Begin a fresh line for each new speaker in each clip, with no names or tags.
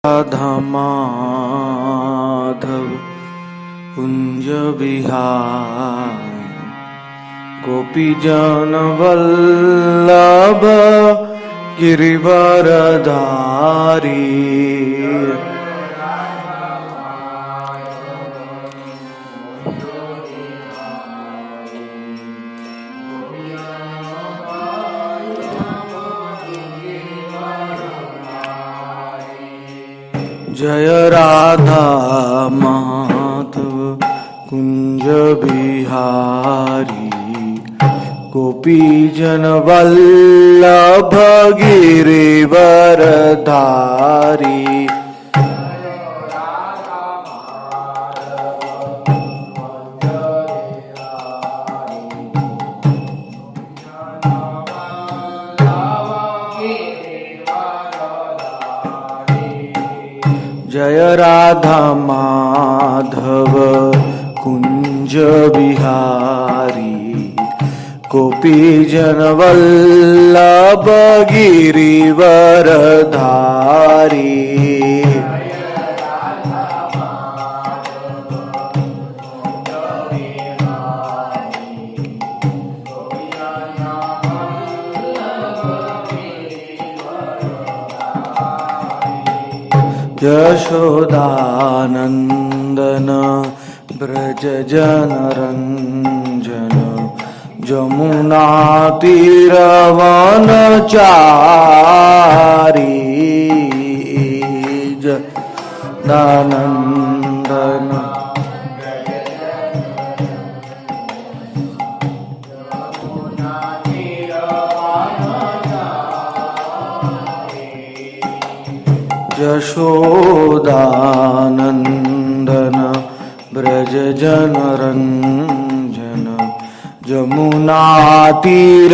राधा माधव कुंज विहार गोपीजन वल्लभ गिरिवरधारी। जय राधा माधव कुंज बिहारी गोपीजन वल्लभ गिरिवरधारी। जय राधा माधव कुंज बिहारी गोपीजन वल्लभ गिरिवरधारी। यशोदानंदन ब्रज जनरंजन जमुना तीरवनचारी। दानंदन यशोदानंदन ब्रज जनरंजन जमुना तीरवनचारी।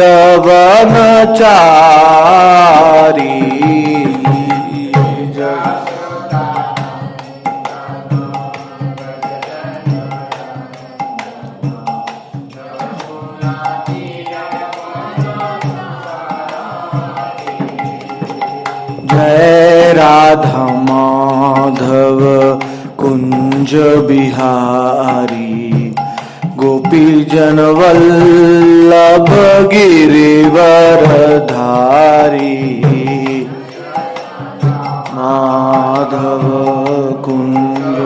जय राधा माधव कुंज बिहारी गोपीजन वल्लभ गिरिवरधारी। माधव कुंज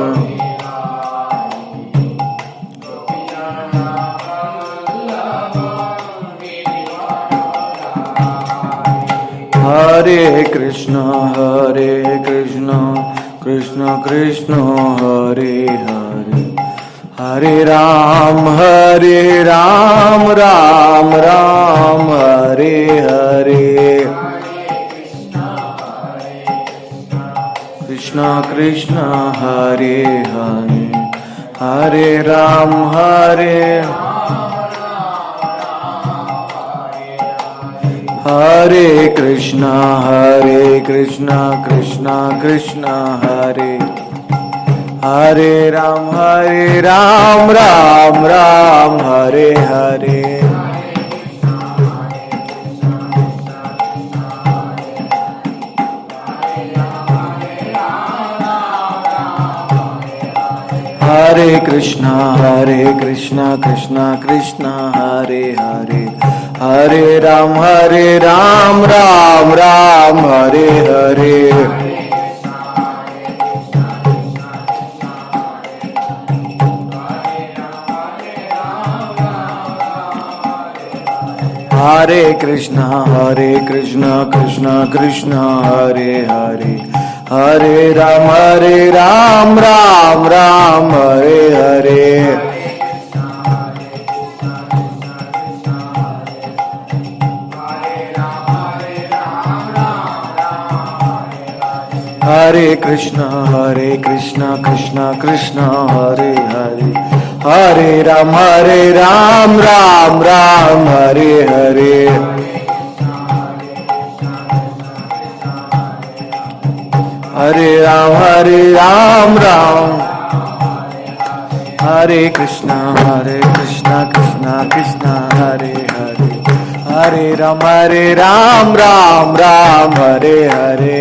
हरे कृष्ण कृष्ण कृष्ण हरे हरे हरे राम राम राम हरे हरे। कृष्ण कृष्ण हरे हरे हरे राम हरे कृष्ण कृष्ण कृष्ण हरे राम राम राम हरे हरे। हरे कृष्ण कृष्ण कृष्ण हरे हरे हरे राम राम राम हरे हरे। हरे कृष्ण कृष्ण कृष्ण हरे हरे हरे राम राम राम हरे हरे। हरे कृष्ण कृष्ण कृष्ण हरे हरे हरे राम राम राम हरे हरे। हरे राम राम हरे कृष्ण कृष्ण कृष्ण हरे हरे हरे राम राम राम हरे हरे।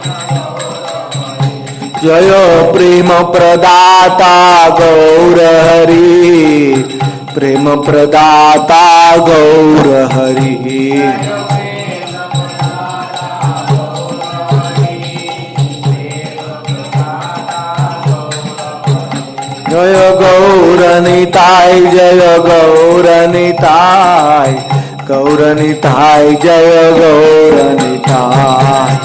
जय प्रेम प्रदाता गौर हरि, प्रेम प्रदाता गौर हरि। जय गौर निताय, जय गौर निताय, गौर निताय, जय गौर निताय।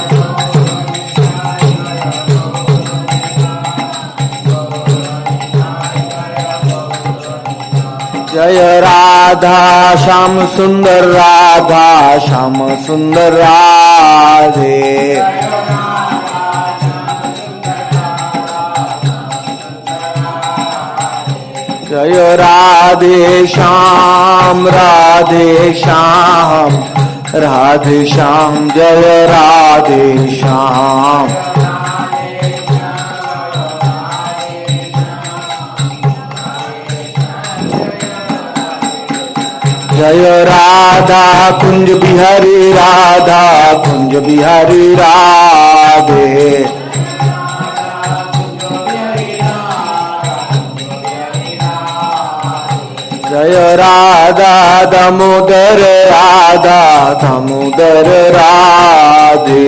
जय राधा श्याम सुंदर, राधा श्याम सुंदर राधे। जय राधे श्याम, राधे श्याम, राधे श्याम, जय राधे श्याम। जय राधा कुंज बिहारी, राधा कुंज बिहारी राधे। जय राधा दामोदर, राधा दामोदर राधे।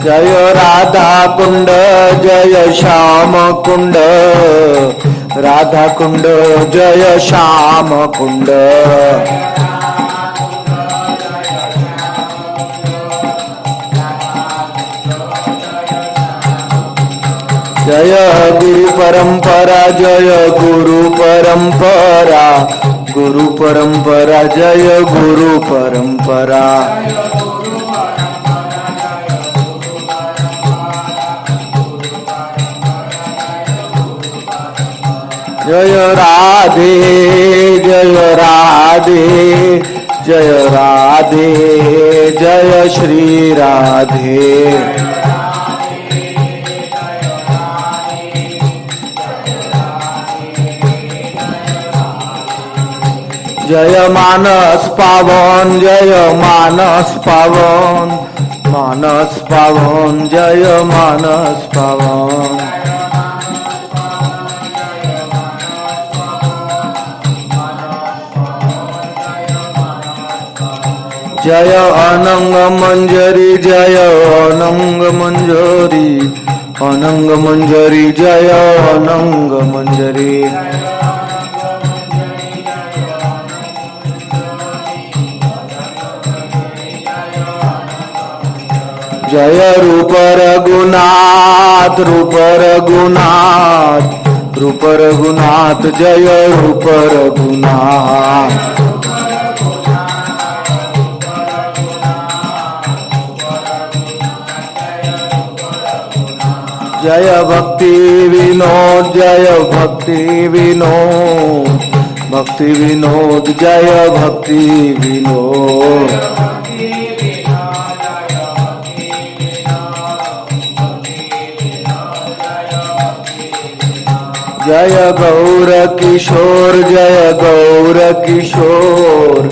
जय राधा कुंड, जय श्याम कुंड, राधा कुंड, जय श्याम कुंड। जय गुरु परंपरा, जय गुरु परंपरा, गुरु परंपरा, जय गुरु परंपरा। जय राधे, जय राधे, जय राधे, जय श्री राधे। जय मानस पावन, जय मानस पावन, मानस पावन, जय मानस पावन। जय अनंग मंजरी, जय अनंग मंजरी, अनंग मंजरी, जय अनंग मंजरी। जय रूप रघुनाथ, रूप रघुनाथ, रूप रघुनाथ, जय रूप रघुनाथ। जय भक्ति विनोद, जय भक्ति विनोद, भक्ति विनोद, जय भक्ति विनोद। जय गौर किशोर, जय गौर किशोर,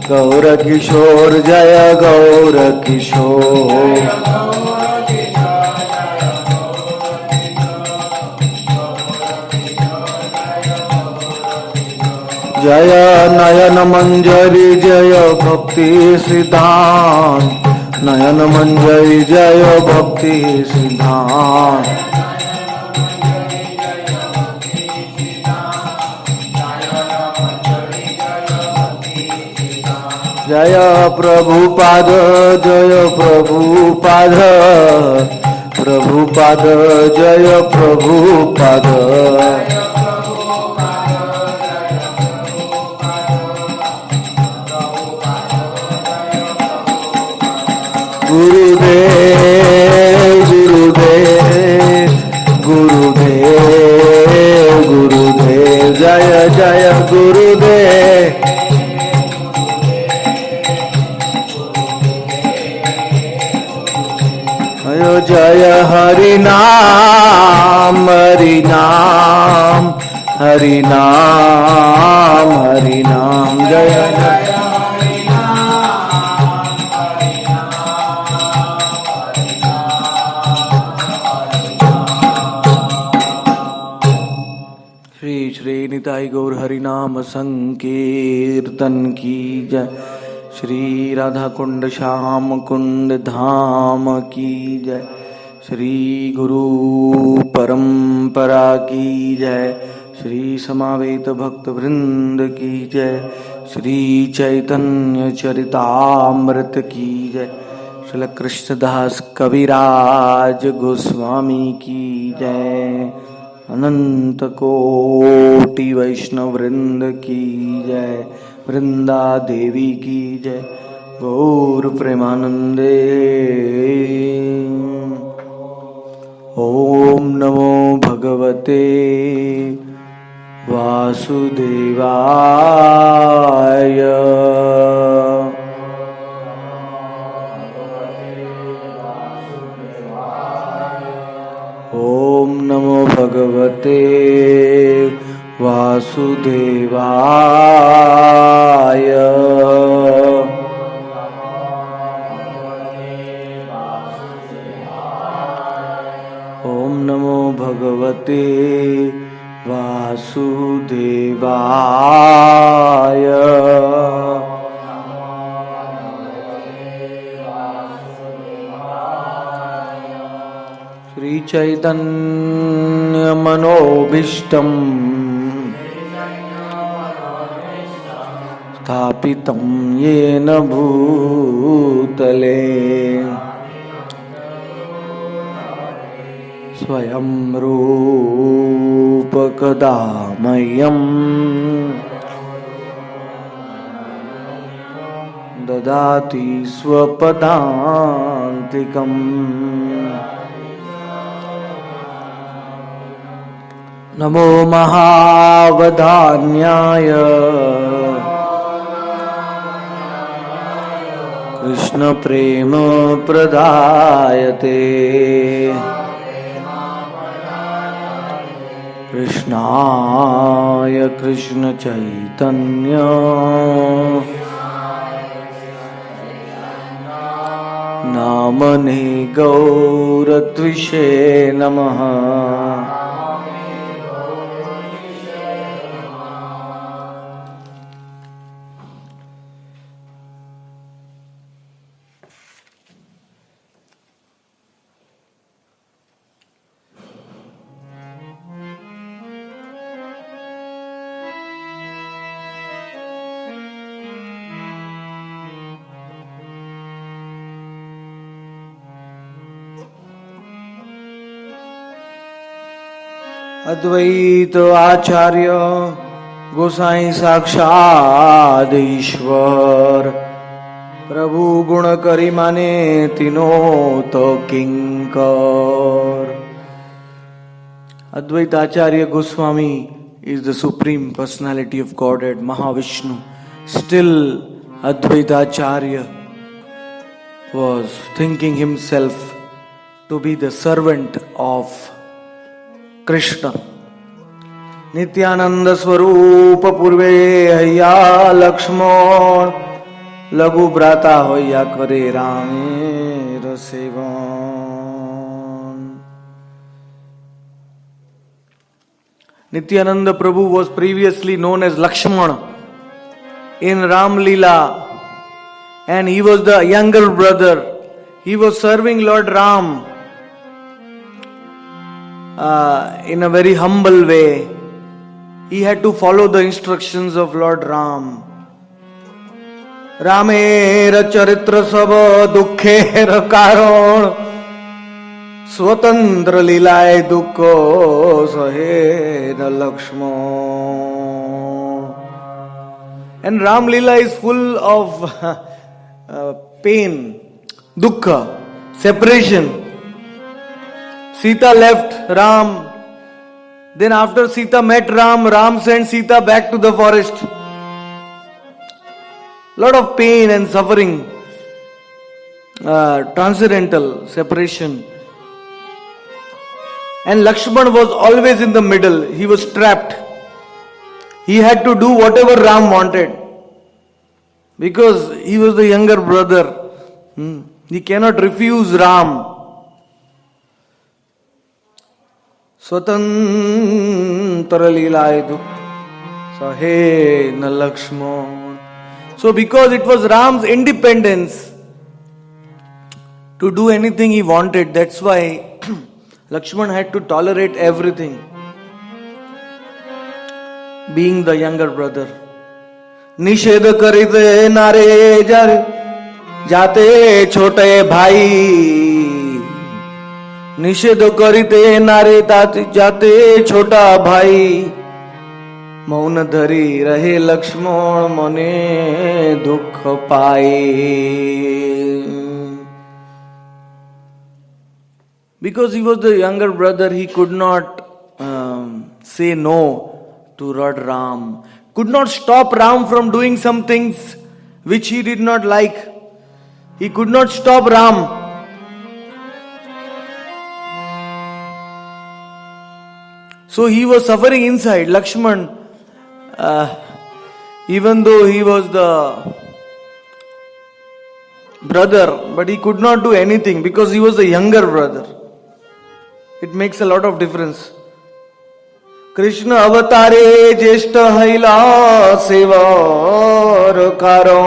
गौर किशोर, जय गौर किशोर। जय नयन मंजरी, जय भक्ति सिद्धांत, नयन मंजरी, जय भक्ति सिद्धांत। जय प्रभुपाद, जय प्रभुपाद, प्रभुपाद, जय प्रभुपाद। गुरुदेव, गुरुदेव, गुरुदेव, गुरुदेव, जय जय गुरुदेव। अयो जय हरि नाम, हरि नाम, हरि नाम, हरि नाम, जय जय श्री निताई गौर हरिनाम संकीर्तन की जय। श्री राधा कुंड श्याम कुंड धाम की जय। श्री गुरु परंपरा की जय। श्री समावेत भक्त वृंद की जय। श्री चैतन्य चरितामृत की जय। श्री कृष्णदास कविराज गोस्वामी की जय। अनंत कोटि वैष्णव वृंद की जय। वृंदा देवी की जय। गौर प्रेमानंदे। ओम नमो भगवते वासुदेवाय। ओम नमो भगवते वासुदेवाय। ओम नमो भगवते वासुदेवाय। श्री चैतन्य मनोभीष्टं स्थापितं येन भूतले स्वयं रूप कदा मह्यं ददाति स्वपदान्तिकम्। नमो महावदान्याय कृष्ण प्रेम प्रदायते। कृष्णाय कृष्ण चैतन्य नामने गौरत्विषे नमः। अद्वैत आचार्य गोसाई साक्षाद ईश्वर प्रभु गुण करी माने तीनो तो किंकर। Advaita Acharya Goswami is the supreme personality of Godhead, Mahavishnu. Still Advaita Acharya was thinking himself to be the servant of Krishna. Nityanand स्वरूप पूर्वे हैया लक्ष्मण लघु भ्राता होया करे रामेर seven. Nityananda Prabhu was previously known as Lakshmana in Ram Leela, and he was the younger brother. He was serving Lord Ram in a very humble way. He had to follow the instructions of Lord Ram. रामेर चरित्र सब दुखेर कारण स्वतंत्र लीलाए दुख सहे न Lakshman. And Ram Leela is full of pain, dukkha, separation. Sita left Ram. Then after Sita met Ram, Ram sent Sita back to the forest. Lot of pain and suffering, transcendental separation. And Lakshman was always in the middle. He was trapped. He had to do whatever Ram wanted, because he was the younger brother. He cannot refuse Ram. स्वतंत्र लीलाए दुख Sahe na Lakshman. So because it was Ram's independence to do anything he wanted, that's why Lakshman had to tolerate everything. Being the younger brother. निषेध करिते नारे जाते छोटे भाई, निषेध करिते नारे जाते छोटा भाई, मौन धरी रहे लक्ष्मण मने दुख पाए. Because he was the younger brother, he could not say no to Lord Ram. Could not stop Ram from doing some things which he did not like. He could not stop Ram. So he was suffering inside. Lakshman, even though he was the brother, but he could not do anything because he was the younger brother. It makes a lot of difference. Krishna अवतारे ज्येष्ठ हैला saver कारो,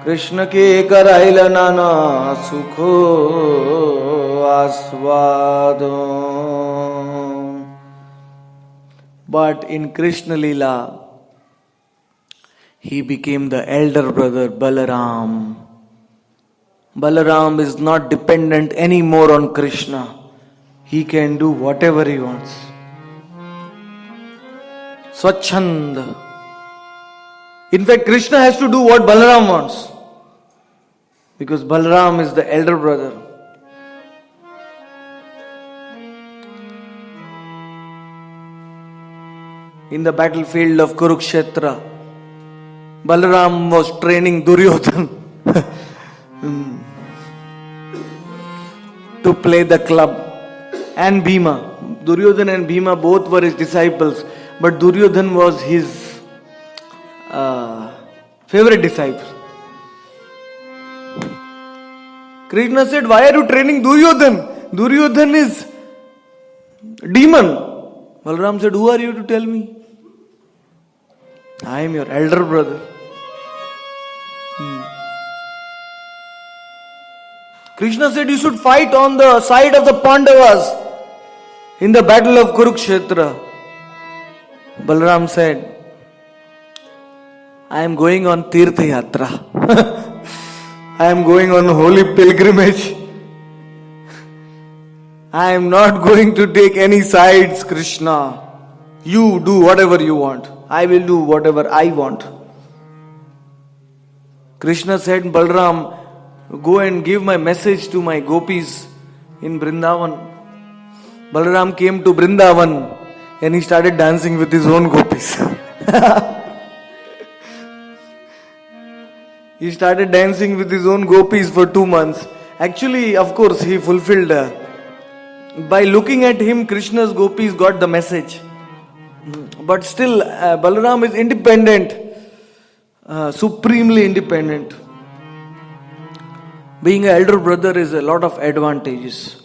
कृष्ण के कराइल नाना सुख आस्वाद. But in Krishna Leela, he became the elder brother Balaram. Balaram is not dependent anymore on Krishna. He can do whatever he wants. Swachhand. In fact, Krishna has to do what Balaram wants. Because Balaram is the elder brother. In the battlefield of Kurukshetra, Balaram was training Duryodhan to play the club. And Bhima. Duryodhan and Bhima both were his disciples, but Duryodhan was his favorite disciple. Krishna said, why are you training Duryodhan? Duryodhan is demon. Balaram said, who are you to tell me? I am your elder brother. Krishna said you should fight on the side of the Pandavas in the battle of Kurukshetra. Balaram said, I am going on Tirtha Yatra. I am going on holy pilgrimage. I am not going to take any sides, Krishna. You do whatever you want. I will do whatever I want. Krishna said, Balaram, go and give my message to my gopis in Vrindavan. Balaram came to Vrindavan and he started dancing with his own gopis. He started dancing with his own gopis for 2 months. Actually, of course, he fulfilled. By looking at him, Krishna's gopis got the message. But still, Balaram is independent, supremely independent. Being an elder brother is a lot of advantages.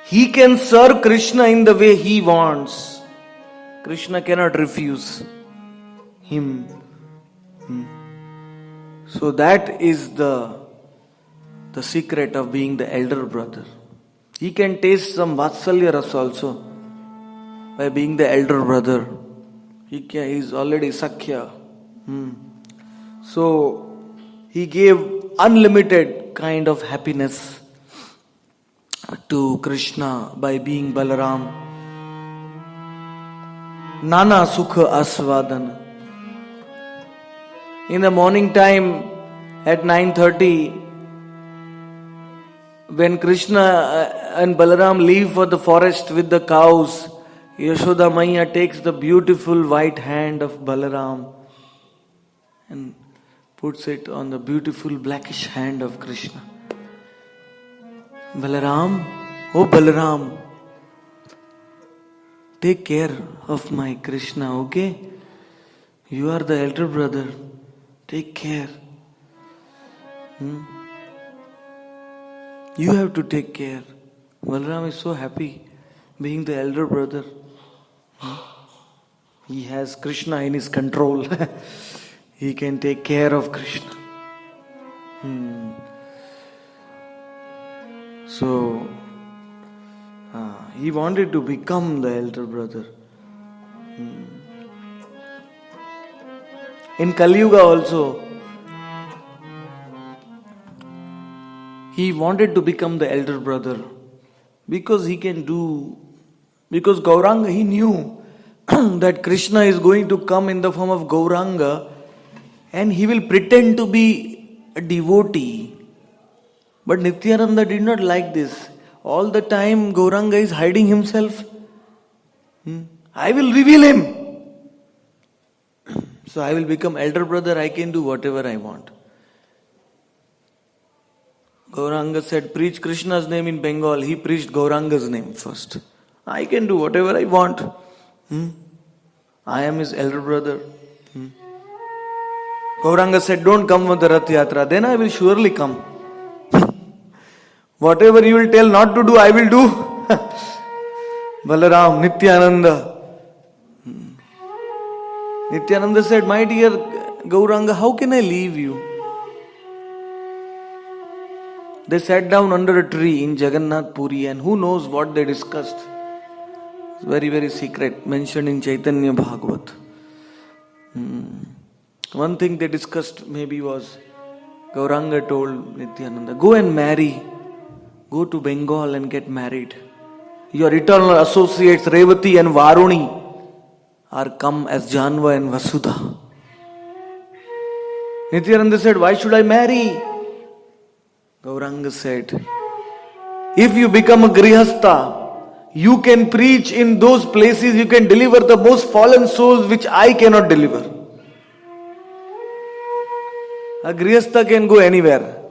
He can serve Krishna in the way he wants. Krishna cannot refuse him. So that is the secret of being the elder brother. He can taste some Vatsalya Rasa also by being the elder brother. He is already Sakhya. So he gave unlimited kind of happiness to Krishna by being Balaram. Nana Sukha Asvadan. In the morning time at 9:30, when Krishna and Balaram leave for the forest with the cows, Yashoda Maiya takes the beautiful white hand of Balaram and puts it on the beautiful blackish hand of Krishna. Balaram, oh Balaram, take care of my Krishna, okay? You are the elder brother. Take care. You have to take care. Balaram is so happy being the elder brother. He has Krishna in his control. He can take care of Krishna. So, he wanted to become the elder brother. In Kali Yuga also, he wanted to become the elder brother because he can do, because Gauranga, he knew that Krishna is going to come in the form of Gauranga and he will pretend to be a devotee. But Nityananda did not like this. All the time Gauranga is hiding himself. I will reveal him. So I will become elder brother, I can do whatever I want. Gauranga said, preach Krishna's name in Bengal. He preached Gauranga's name first. I can do whatever I want. I am his elder brother. Gauranga said, don't come with the Rath Yatra. Then I will surely come. Whatever you will tell not to do, I will do. Balaram, Nityananda. Nityananda said, my dear Gauranga, how can I leave you? They sat down under a tree in Jagannath Puri, and who knows what they discussed. It's very, very secret, mentioned in Chaitanya Bhagavat. One thing they discussed maybe was, Gauranga told Nityananda, go and marry. Go to Bengal and get married. Your eternal associates Revati and Varuni are come as Janva and Vasudha. Nityananda said, why should I marry? Gauranga said, if you become a Grihastha, you can preach in those places, you can deliver the most fallen souls which I cannot deliver. A Grihastha can go anywhere.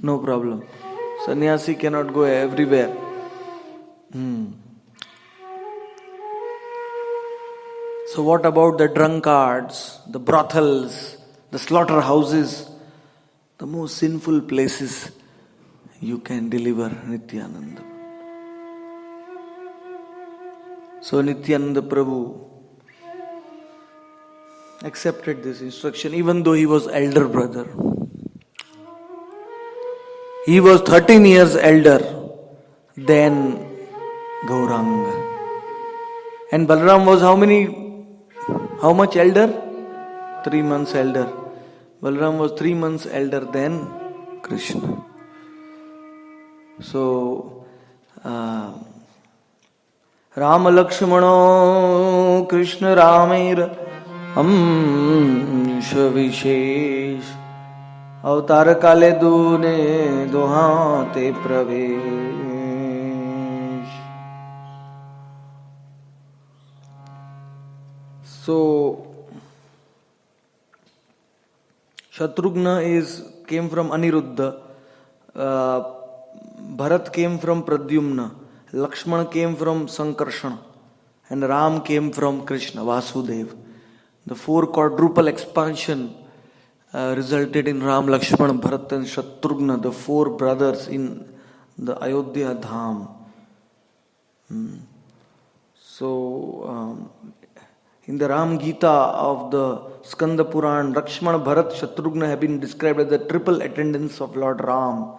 No problem. Sannyasi cannot go everywhere. So what about the drunkards, the brothels, the slaughterhouses, the most sinful places? You can deliver Nityananda. So Nityananda Prabhu accepted this instruction even though he was elder brother. He was 13 years elder than Gauranga. And Balaram was how much elder? 3 months elder. Balaram was 3 months elder than Krishna. So, Rama Lakshmano Krishna Ramer Amsha Vishesh Avatar Kale Dune Dohate Pravesh. So, Shatrughna came from Aniruddha, Bharat came from Pradyumna, Lakshmana came from Sankarshana, and Ram came from Krishna, Vasudeva. The 4 quadruple expansion resulted in Ram, Lakshmana, Bharat and Shatrughna, the 4 brothers in the Ayodhya Dham. So, in the Ram Gita of the Skanda Puran, Lakshmana, Bharat, Shatrughna have been described as the triple attendants of Lord Ram.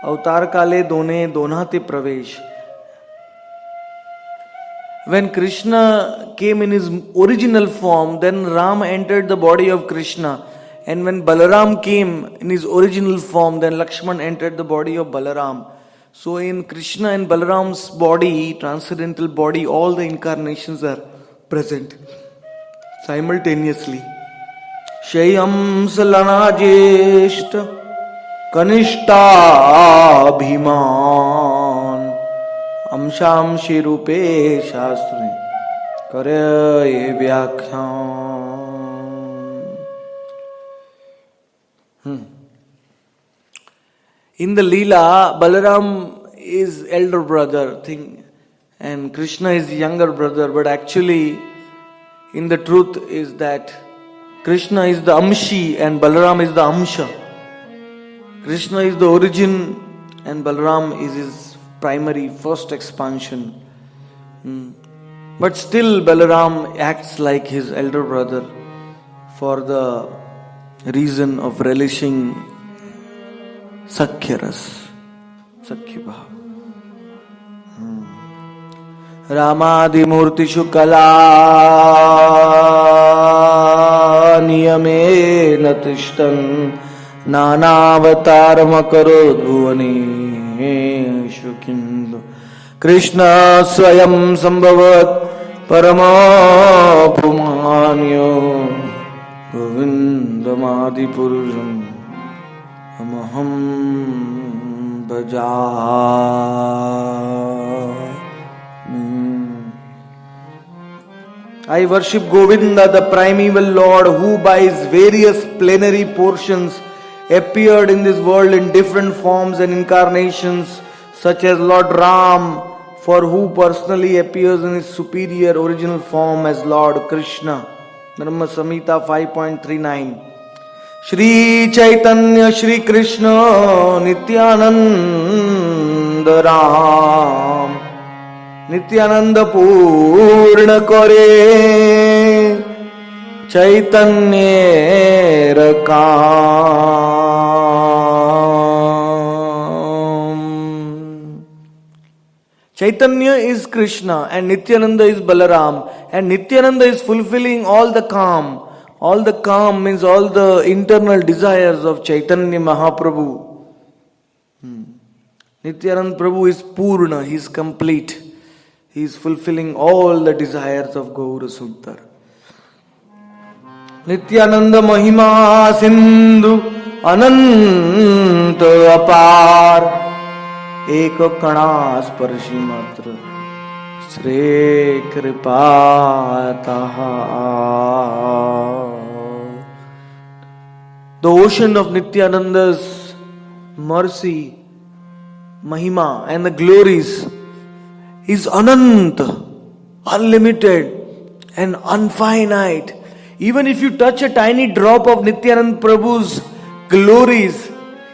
Avatar Kale Done Donate Pravesh. When Krishna came in his original form, then Ram entered the body of Krishna. And when Balaram came in his original form, then Lakshman entered the body of Balaram. So in Krishna and Balaram's body, transcendental body, all the incarnations are present simultaneously. Shayam Salanajeshta Kanishta Bhiman Amsham Shirupe Shastri Kare Vyakhyan. In the Leela, Balaram is elder brother thing and Krishna is younger brother, but actually in the truth is that Krishna is the Amshi and Balaram is the Amsha. Krishna is the origin and Balaram is his primary first expansion. But still Balaram acts like his elder brother for the reason of relishing Sakhya Ras, Sakhya Bhav. Ramadi Murtishu Kala Niyame Natishtan Nanavataram Akarod Bhuvane Shukindu Krishna Swayam Sambhavat Parama Pumanyo Govindamadi Purusham Amaham Bhaja. I worship Govinda, the primeval Lord, who by his various plenary portions appeared in this world in different forms and incarnations, such as Lord Ram, for who personally appears in his superior original form as Lord Krishna. Brahma Samhita 5.39. Shri Chaitanya Shri Krishna Nityananda Ram Nityananda Purna Kore Chaitanya Rakam. Chaitanya is Krishna and Nityananda is Balaram, and Nityananda is fulfilling all the calm. All the calm means all the internal desires of Chaitanya Mahaprabhu. Nityananda Prabhu is Purna, he is complete. He is fulfilling all the desires of Gaura Sundar. Nityananda Mahima Sindhu Ananta Apar Eka Kana Sparshi Matra Sre Kripataha. The ocean of Nityananda's mercy, Mahima and the glories is Ananta, unlimited and infinite. Even if you touch a tiny drop of Nityananda Prabhu's glories,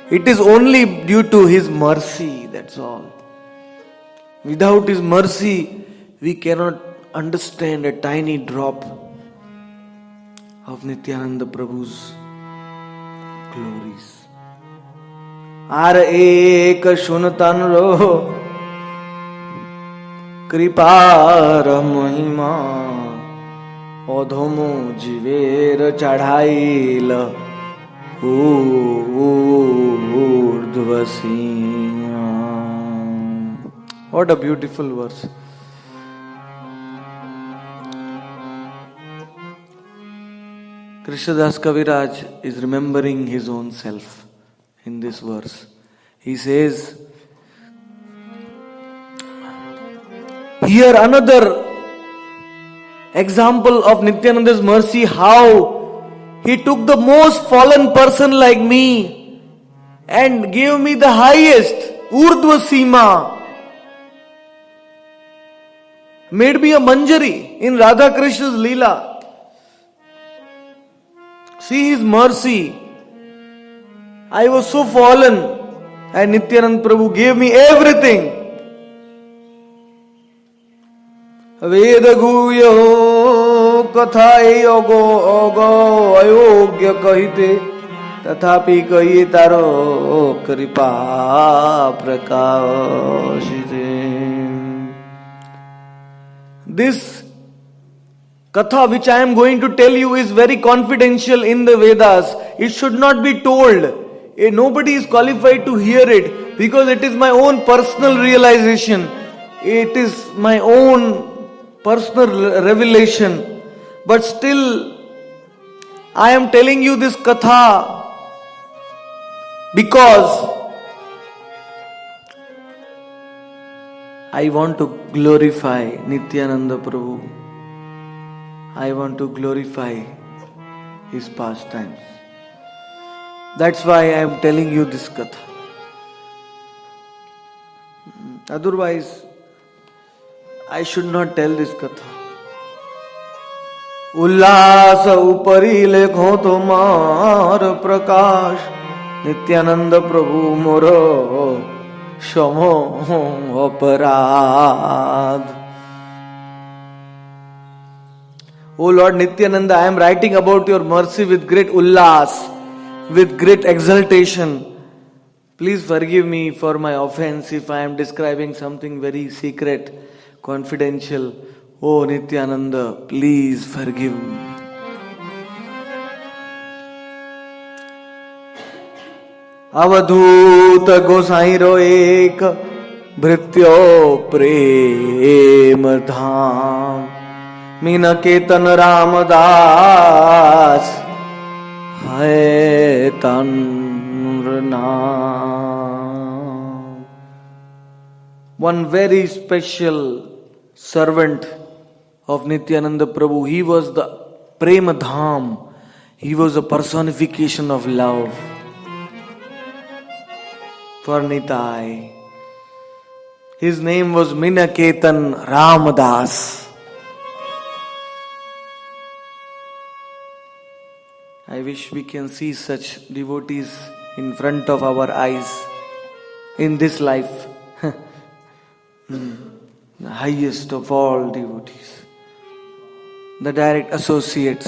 it is only due to his mercy, that's all. Without his mercy, we cannot understand a tiny drop of Nityananda Prabhu's glories. Ar ek shunatan ro कृपार महिमा अधमो जीवेर चढ़ाइल ऊर्ध्वसीमा. What a beautiful verse. Krishnadas Kaviraj is remembering his own self in this verse. He says, here another example of Nityananda's mercy, how he took the most fallen person like me and gave me the highest, Urdhva Sima. Made me a Manjari in Radha Krishna's Leela. See his mercy. I was so fallen and Nityananda Prabhu gave me everything. Veda guyo katha yogo ayogya kahite tathapi kahi taro kripa prakashite. This katha which I am going to tell you is very confidential in the Vedas. It should not be told. Nobody is qualified to hear it because it is my own personal realization. It is my own personal revelation. But still, I am telling you this katha because I want to glorify Nityananda Prabhu. I want to glorify his pastimes. That's why I am telling you this katha. Otherwise, I should not tell this katha. उल्लास उपरी लेखो तुम्हार प्रकाश नित्यानंद प्रभु मोर क्षमो अपराध. O Lord Nityananda, I am writing about your mercy with great ullas, with great exultation. Please forgive me for my offense if I am describing something very secret, confidential. Oh Nityananda, please forgive me. अवधूत गोसाईरो एक भृत्यो प्रेम धाम. Mean Ketan Ramdas है तन्र नाम. One very special servant of Nityananda Prabhu, he was the Prema Dham. He was a personification of love for Nitai. His name was Minaketan Ramadas. I wish we can see such devotees in front of our eyes in this life. The highest of all devotees, the direct associate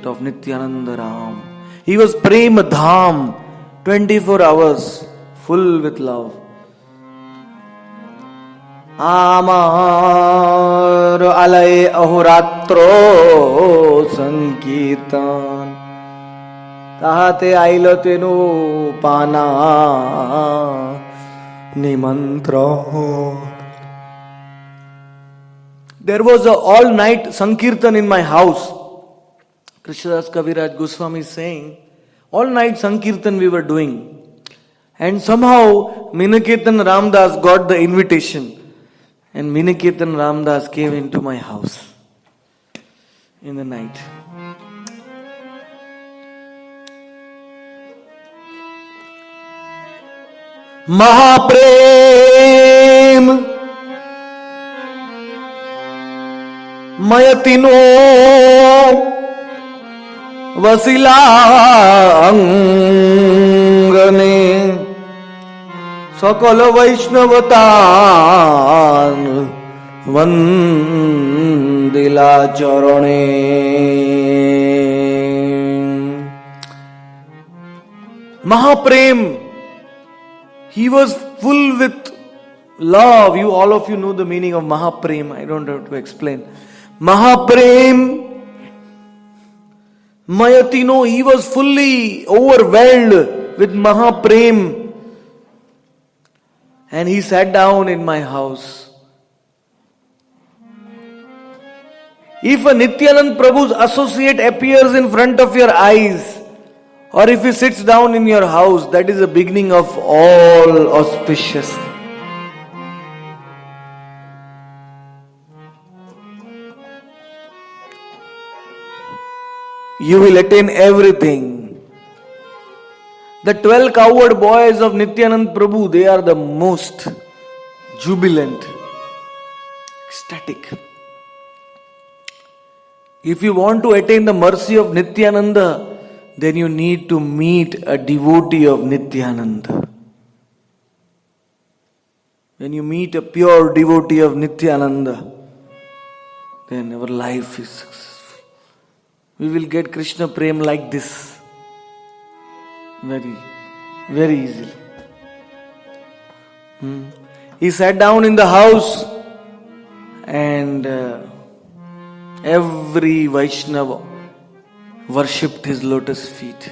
of Nityananda Ram. He was Prema Dham, 24 hours, full with love. आमार अलय अहोरात्रो संकीर्तन ताहाते आइलो तेनु पाना निमंत्रण. There was a all-night Sankirtan in my house. Krishnadas Kaviraj Goswami is saying, all-night Sankirtan we were doing. And somehow Minaketan Ramdas got the invitation. And Minaketan Ramdas came into my house in the night. Mahaprem Mayatino Vasila Angane सकल वैष्णवतान वंदिला चरणे. Mahaprem, he was full with love. You all of you know the meaning of Mahaprem. I don't have to explain. Mahaprem Mayatino, he was fully overwhelmed with Mahaprem. And he sat down in my house. If a Nityanand Prabhu's associate appears in front of your eyes, or if he sits down in your house, that is the beginning of all auspicious. You will attain everything. The 12 cowherd boys of Nityanand Prabhu, they are the most jubilant, ecstatic. If you want to attain the mercy of Nityananda, then you need to meet a devotee of Nityananda. When you meet a pure devotee of Nityananda, then our life is successful. We will get Krishna Prem like this. Very, very easily. He sat down in the house and every Vaishnava worshipped his lotus feet.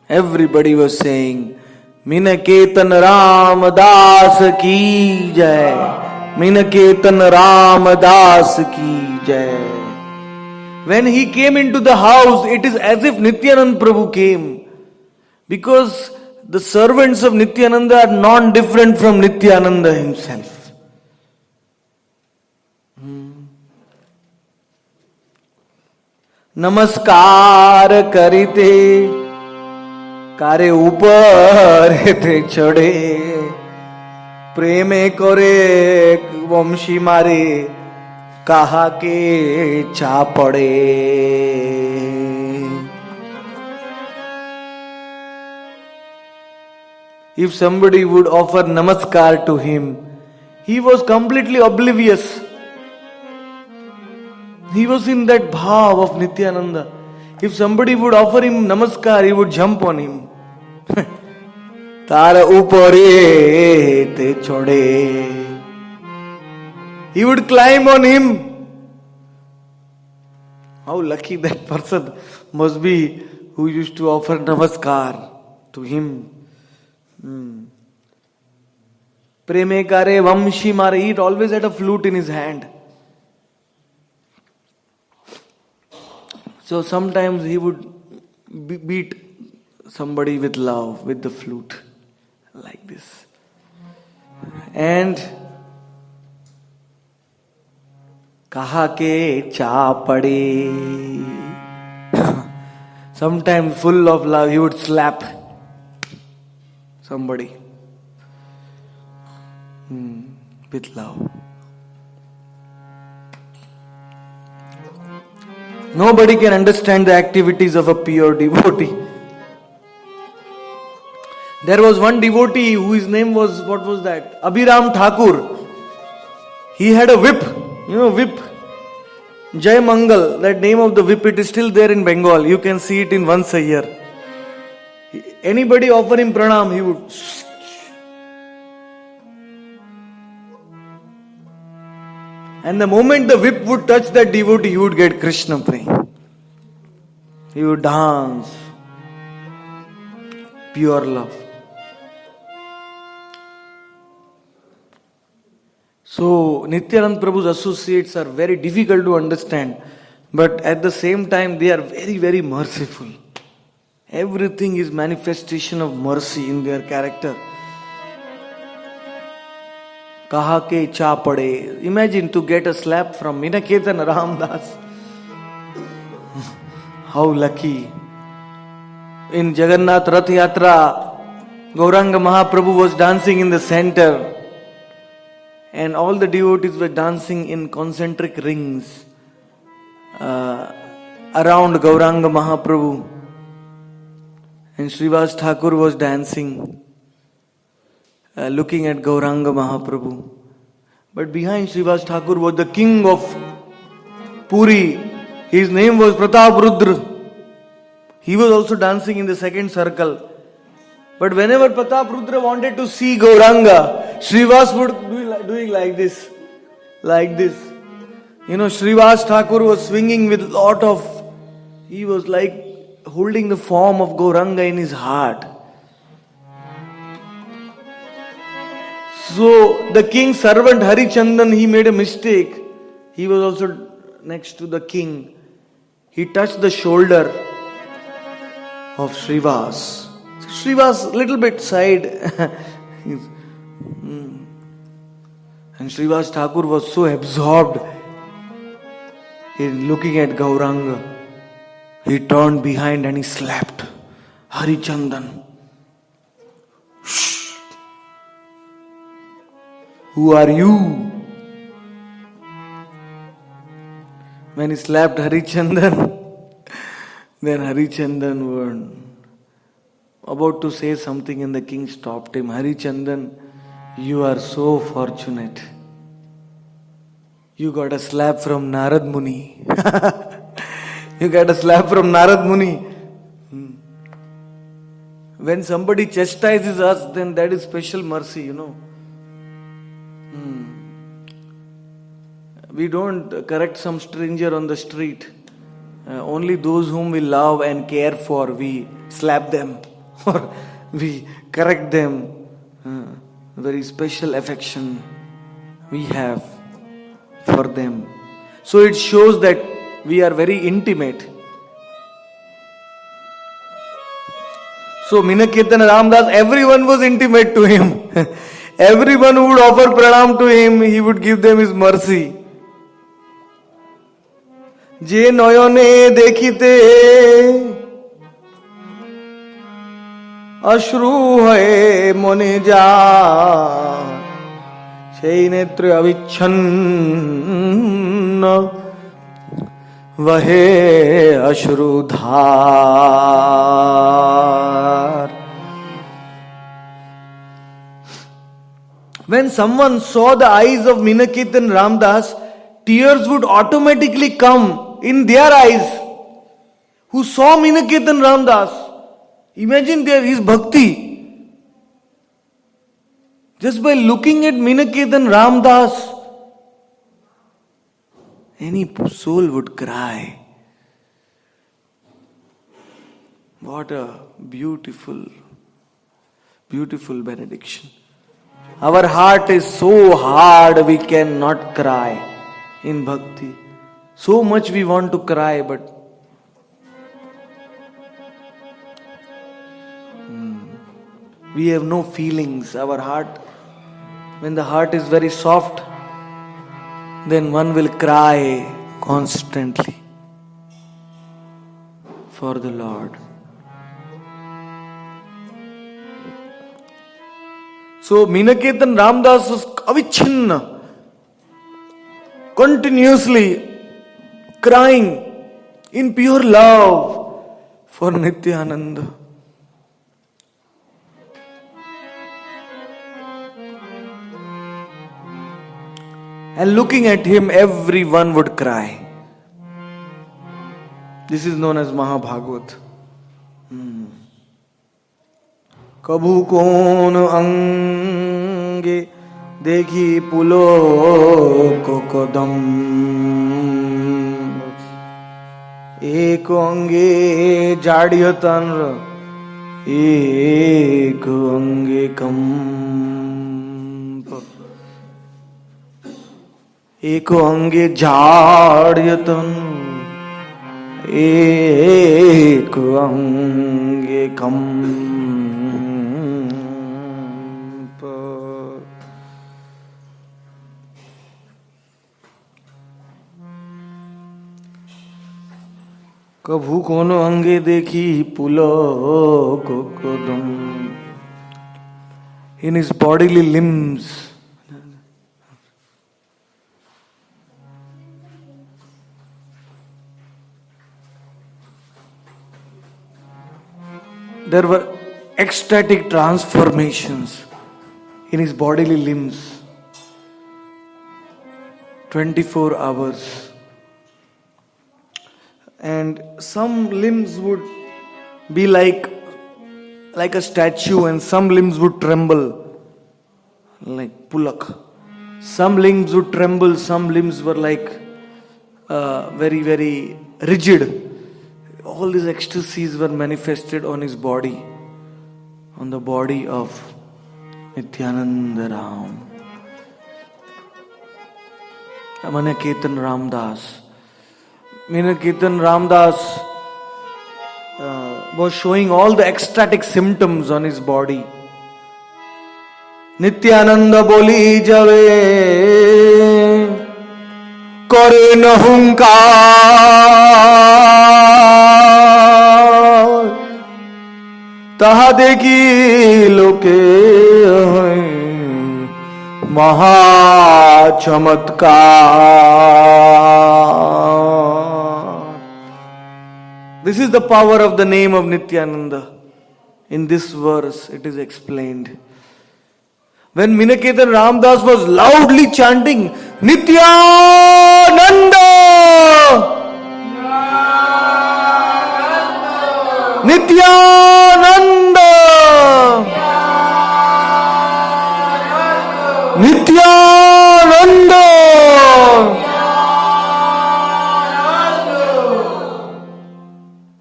Everybody was saying, Minaketan Ramadas ki jai. Minaketan Ramadas ki jai. When he came into the house, it is as if Nityananda Prabhu came. Because the servants of Nityananda are non-different from Nityananda himself. Namaskar karite, kare upar te chade, preme kore vamshi mare, कहा के चा पड़े. if somebody would offer namaskar to him, he was completely oblivious. He was in that bhav of Nityananda. If somebody would offer him namaskar, he would jump on him. Tara upare te chode. He would climb on him. How lucky that person must be who used to offer namaskar to him. Preme kare vamshi mare. He always had a flute in his hand. So sometimes he would beat somebody with love, with the flute, like this. And kaha ke cha pade. Sometimes full of love, he would slap somebody with love. Nobody can understand the activities of a pure devotee. There was one devotee whose name was, what was that? Abhiram Thakur. He had a whip, whip. Jai Mangal, that name of the whip, it is still there in Bengal. You can see it in once a year. Anybody offer him pranam, he would. And the moment the whip would touch that devotee, he would get Krishna praying. He would dance. Pure love. So, Nityanand Prabhu's associates are very difficult to understand. But at the same time, they are very, very merciful. Everything is manifestation of mercy in their character. Kaha ke cha pade. Imagine to get a slap from Minakirtan Ramdas. How lucky. In Jagannath Rath Yatra, Gauranga Mahaprabhu was dancing in the center. And all the devotees were dancing in concentric rings around Gauranga Mahaprabhu. And Srivas Thakur was dancing, looking at Gauranga Mahaprabhu. But behind Srivas Thakur was the king of Puri. His name was Pratap Rudra. He was also dancing in the second circle. But whenever Pratap Rudra wanted to see Gauranga, Srivas would be doing like this. Like this. Srivas Thakur was swinging with lot of, he was like holding the form of Gauranga in his heart. So the king's servant Harichandan, he made a mistake. He was also next to the king. He touched the shoulder of Srivas. Srivas little bit side. And Srivas Thakur was so absorbed in looking at Gauranga. He turned behind and he slapped Harichandan. Shh. Who are you? When he slapped Harichandan, then Harichandan was about to say something and the king stopped him. Harichandan, you are so fortunate. You got a slap from Narad Muni. You got a slap from Narad Muni. When somebody chastises us, then that is special mercy, We don't correct some stranger on the street. Only those whom we love and care for, we slap them or we correct them. Very special affection we have for them. So it shows that we are very intimate. So Minakirtan Ramdas, everyone was intimate to him. Everyone who would offer pranam to him, he would give them his mercy. Je noyone dekhite ashru hoye mone ja sei netre avichanna vahe ashrudhar. When someone saw the eyes of Minaketan Ramdas, tears would automatically come in their eyes. Who saw Minaketan Ramdas? Imagine his bhakti. Just by looking at Minaketan Ramdas, any soul would cry. What a beautiful, beautiful benediction. Our heart is so hard we cannot cry in bhakti. So much we want to cry, but we have no feelings. Our heart, when the heart is very soft, then one will cry constantly for the Lord. So Minaketan Ramdas was avichinna, continuously crying in pure love for Nityananda. And looking at him, everyone would cry. This is known as Mahabhagavad. कभू कौन अंगे देखी पुलो को कदम एक अंगे जाड़िय तन्र एक अंगे कंप एक अंगे जाड़िय तन्र एक अंगे कंप कभू कोनो अंगे देखी पुलो को कदम. In his bodily limbs, there were ecstatic transformations in his bodily limbs. 24 hours. And some limbs would be like a statue, and some limbs would tremble like pulak. Some limbs would tremble, some limbs were like very, very rigid. All these ecstasies were manifested on his body, on the body of Nityananda Ram. Minaketan Ramdas. Minaketan Ramdas was showing all the ecstatic symptoms on his body. Nityananda boli jave kare na hunkar taha dekhi loke maha chamatkar. This is the power of the name of Nityananda. In this verse it is explained. When Minaketan Ramdas was loudly chanting Nityananda, Nityananda, Nityananda,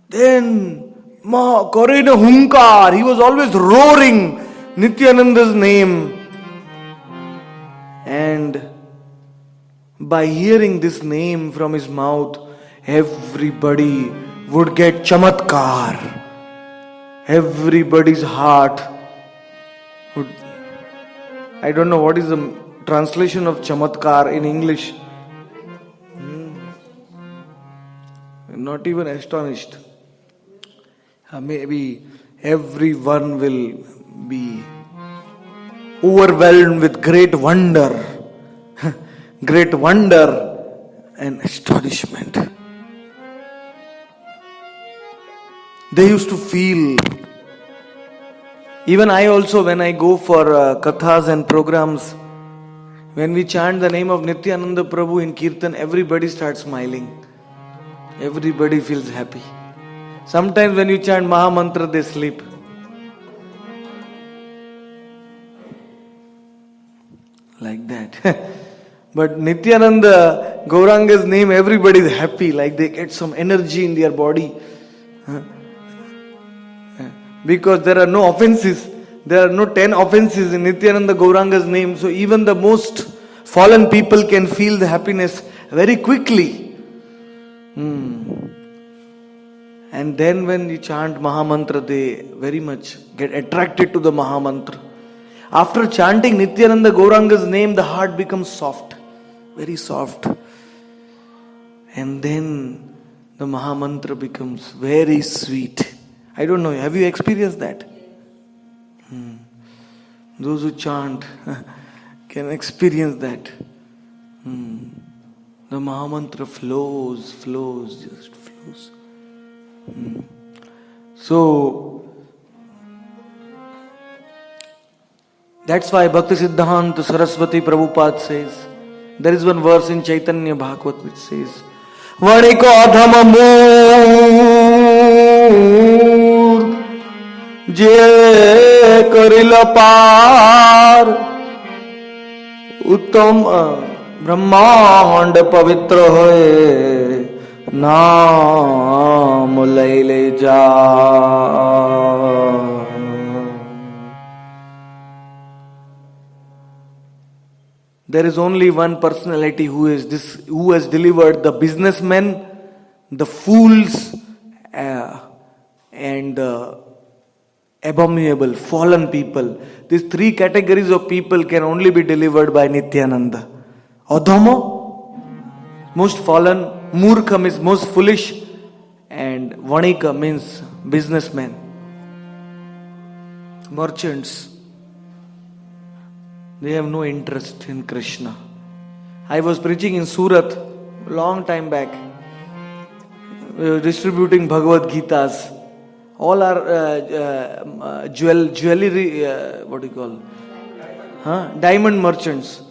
then Karena Hunkar, he was always roaring Nityananda's name. And by hearing this name from his mouth, everybody would get chamatkar. Everybody's heart would... I don't know what is the translation of chamatkar in English. I'm not even astonished. Maybe everyone will be overwhelmed with great wonder and astonishment. They used to feel Even I also, when I go for kathas and programs, when we chant the name of Nityananda Prabhu in Kirtan, everybody starts smiling. Everybody feels happy. Sometimes when you chant Maha Mantra, they sleep. Like that. But Nityananda, Gauranga's name, everybody is happy, like they get some energy in their body. Because there are no offenses. There are no 10 offenses in Nityananda Gauranga's name. So even the most fallen people can feel the happiness very quickly. And then when you chant Maha Mantra, they very much get attracted to the Maha Mantra. After chanting Nityananda Gauranga's name, the heart becomes soft. Very soft. And then the Maha Mantra becomes very sweet. I don't know, have you experienced that? Those who chant can experience that. The Maha Mantra flows, just flows. So, that's why Bhakti Siddhanta Saraswati Prabhupada says, there is one verse in Chaitanya Bhagavad which says, Vaniko adhama moor je karila par uttam brahmand pavitra hoye naam laile ja. There is only one personality who has delivered the businessmen, the fools, and the abominable, fallen people. These 3 categories of people can only be delivered by Nityananda. Adhamo, most fallen. Murkha means most foolish. And Vanika means businessmen, merchants. They have no interest in Krishna. I was preaching in Surat long time back. We were distributing Bhagavad Gitas. All our jewelry, what do you call? Diamond merchants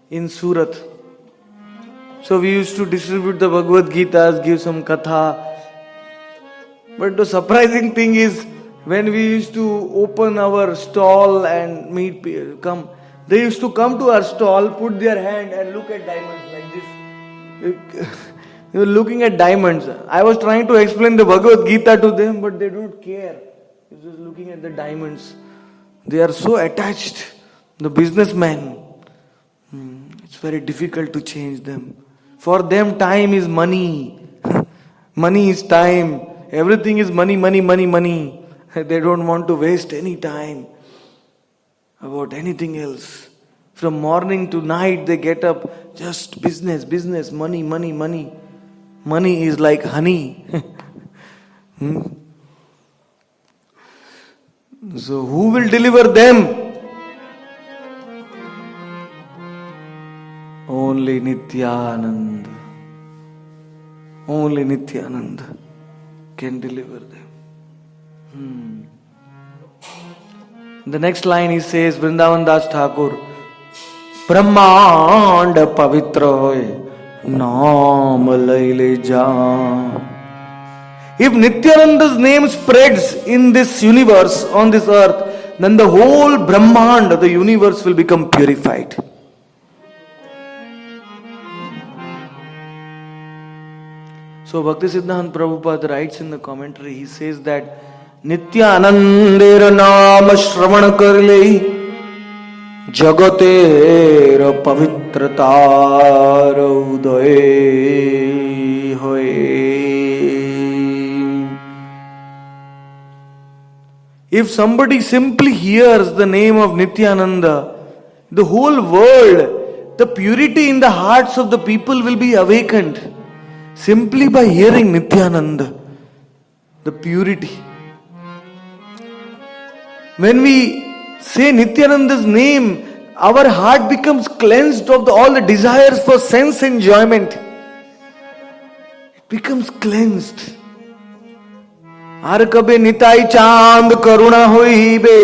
in Surat. So we used to distribute the Bhagavad Gitas, give some katha. But the surprising thing is, when we used to open our stall and meet people, they used to come to our stall, put their hand and look at diamonds like this. They were looking at diamonds. I was trying to explain the Bhagavad Gita to them, but they don't care. They're just looking at the diamonds. They are so attached. The businessmen. It's very difficult to change them. For them, time is money. Money is time. Everything is money, money, money, money. They don't want to waste any time about anything else. From morning to night they get up, just business, business, money, money, money. Money is like honey. So who will deliver them? Only Nityananda. Only Nityananda can deliver them. The next line he says, Vrindavan Das Thakur, Brahmand pavitra hoye, naam laile ja. If Nityananda's name spreads in this universe, on this earth, then the whole Brahmand, the universe, will become purified. So Bhakti Siddhanta Prabhupada writes in the commentary, he says that Nityanandera naam shravan karle jagatera pavitratar udaye hoye. If somebody simply hears the name of Nityananda, the whole world, the purity in the hearts of the people will be awakened. Simply by hearing Nityananda, the purity. When we say Nityananda's name, our heart becomes cleansed of all the desires for sense enjoyment. It becomes cleansed. আর কবে নিতাই চাঁদ করুণা হইবে,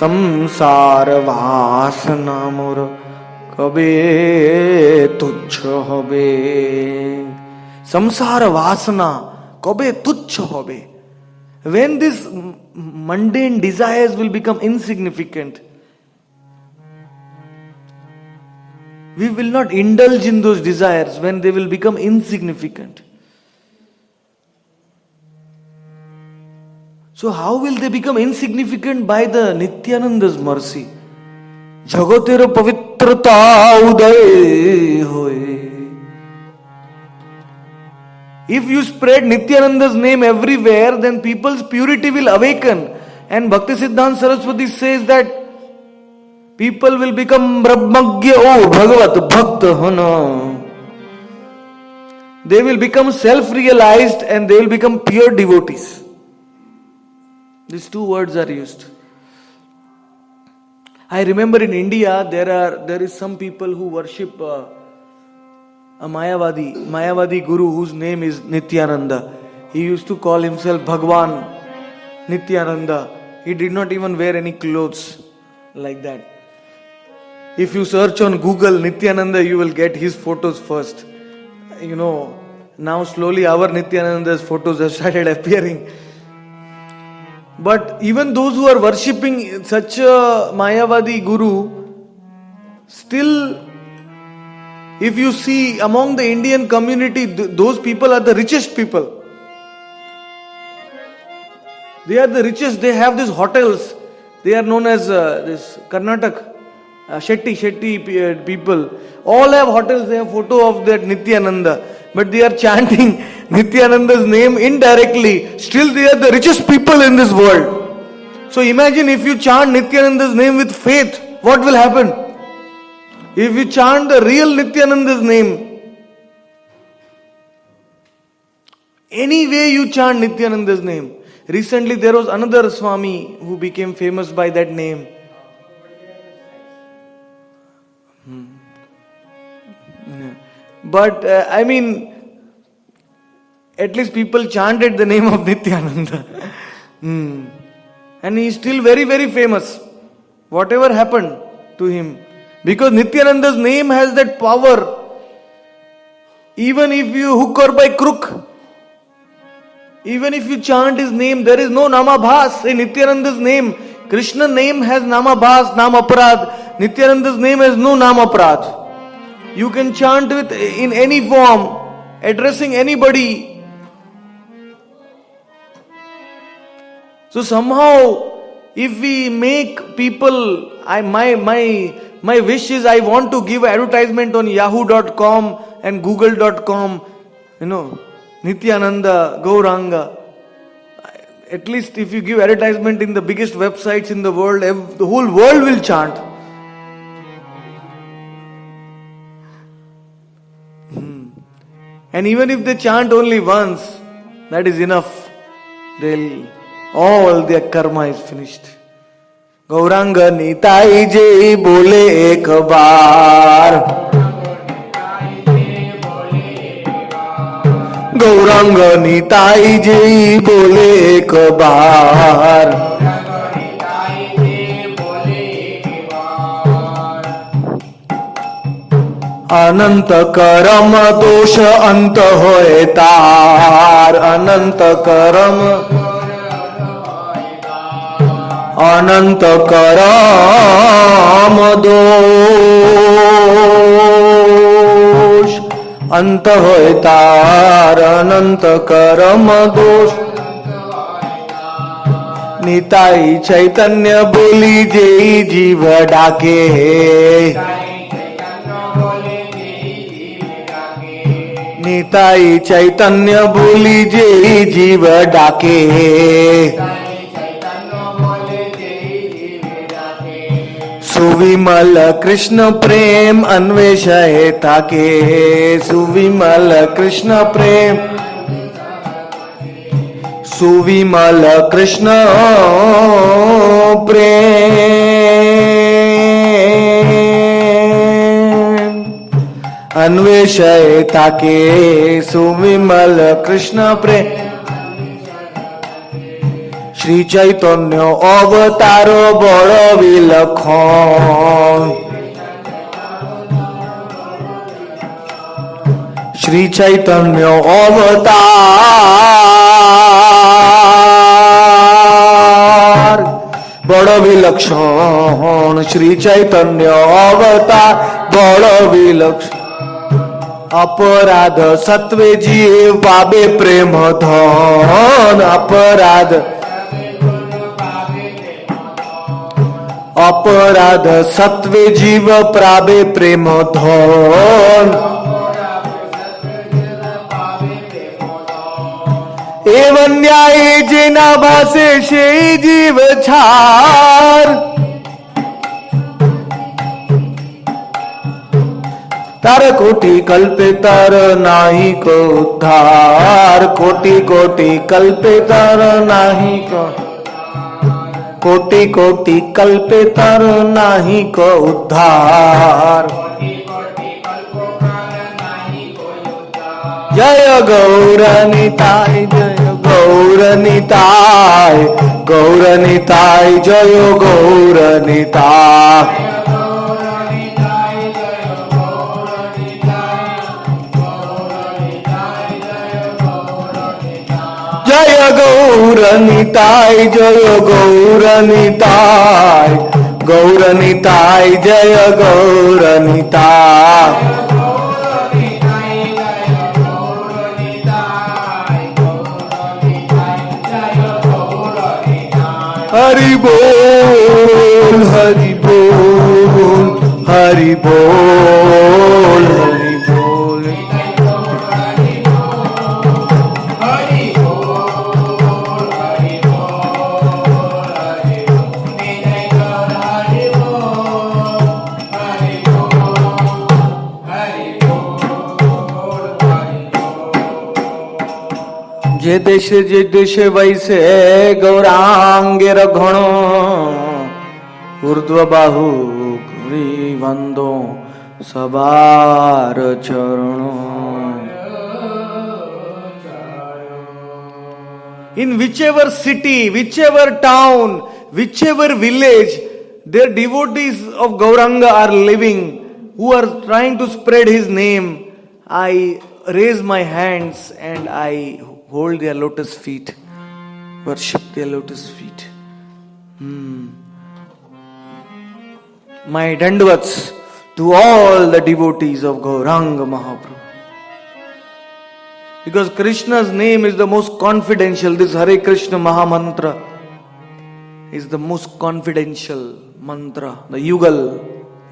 সংসার বাসনা মোর কবে তুচ্ছ হবে। সংসার বাসনা কবে তুচ্ছ হবে? When these mundane desires will become insignificant, we will not indulge in those desires when they will become insignificant. So how will they become insignificant? By the Nityananda's mercy. Jagatera pavitrata uday hoye. If you spread Nityananda's name everywhere, then people's purity will awaken. And Bhaktisiddhanta Saraswati says that people will become Brahmagya, oh Bhagavat Bhakta Hona. They will become self-realized and they will become pure devotees. These two words are used. I remember in India there is some people who worship a Mayavadi guru whose name is Nityananda. He used to call himself Bhagwan Nityananda. He did not even wear any clothes like that. If you search on Google Nityananda, you will get his photos first. You know, now slowly our Nityananda's photos have started appearing. But even those who are worshipping such a Mayavadi guru, still, if you see among the Indian community, those people are the richest people. They are the richest. They have these hotels. They are known as this Karnataka Shetty people. All have hotels. They have photo of that Nityananda, but they are chanting Nityananda's name indirectly. Still, they are the richest people in this world. So imagine if you chant Nityananda's name with faith, what will happen? If you chant the real Nityananda's name, any way you chant Nityananda's name. Recently there was another Swami who became famous by that name. But I mean, at least people chanted the name of Nityananda. And he is still very, very famous. Whatever happened to him. Because Nityananda's name has that power. Even if you hook or by crook, even if you chant his name, there is no namabhas in Nityananda's name. Krishna's name has namabhas, namaprad. Nityananda's name has no namaprad. You can chant with in any form, addressing anybody. So somehow, if we make people, my wish is I want to give advertisement on yahoo.com and google.com, Nityananda, Gauranga. At least if you give advertisement in the biggest websites in the world, the whole world will chant. And even if they chant only once, that is enough. All their karma is finished. Gauranga Nitai Jai bole ek baar. Gauranga Nitai Jai bole ek baar. अनंत करम दोष अंत होए तार. अनंत करम अनंत करम दोष अंत होए तार. अनंत करम दोष. निताई चैतन्य बोली जेई जीव डाके. निताई चैतन्य बोली जेई जीव डाके. सुविमल कृष्ण प्रेम अन्वेषय ताके. सुविमल कृष्ण प्रेम. सुविमल कृष्ण प्रेम अन्वेषय ताके. सुविमल कृष्ण प्रेम. শ্রী চৈতন্য অবতার বড় বিলক্ষণ, শ্রী চৈতন্য অবতার বড় বিলক্ষণ, শ্রী চৈতন্য অবতার বড় বিলক্ষণ। अपराध सत्वे जीव पावे प्रेम धन, अपराध अपराध सत्वे जीव पावे प्रेम धन, एवं न्याय जेना भासे से जीव छार, तार कोटि कल्पे तार नाही को उद्धार, कोटि कोटि कल्पे तार नाही को, कोटि कोटि कल्पे तार नाही को उद्धार। जय गौरनिताय, जय गौरनिताय, गौरनिताय जय गौरनिताय। जय गौरनिताय, जय गौरनिताय, गौरनिताय जय गौरनिताय। हरि बोल, हरि बोल, हरि बोल, हरि बोल। जे देशे वैसे गौरांगेर घणो, ऊर्ध्व बाहु करी वंदो सबार चरणो। In whichever city, whichever town, whichever village, their devotees of Gauranga are living, who are trying to spread his name, I raise my hands and I hold their lotus feet, worship their lotus feet. My dandavats to all the devotees of Gauranga Mahaprabhu. Because Krishna's name is the most confidential. This Hare Krishna Maha Mantra is the most confidential mantra, the Yugal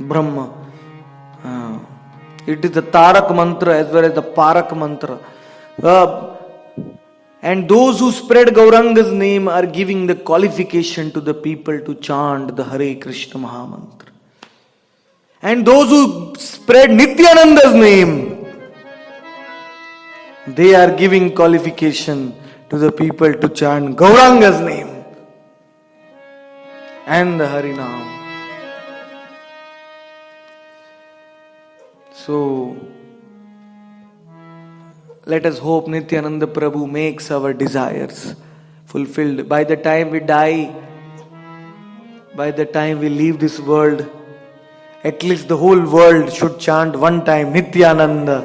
Brahma. It is the Tarak mantra as well as the Parak mantra. And those who spread Gauranga's name are giving the qualification to the people to chant the Hare Krishna Maha Mantra. And those who spread Nityananda's name, they are giving qualification to the people to chant Gauranga's name and the Harinam. So, let us hope Nityananda Prabhu makes our desires fulfilled. By the time we die, by the time we leave this world, at least the whole world should chant one time Nityananda,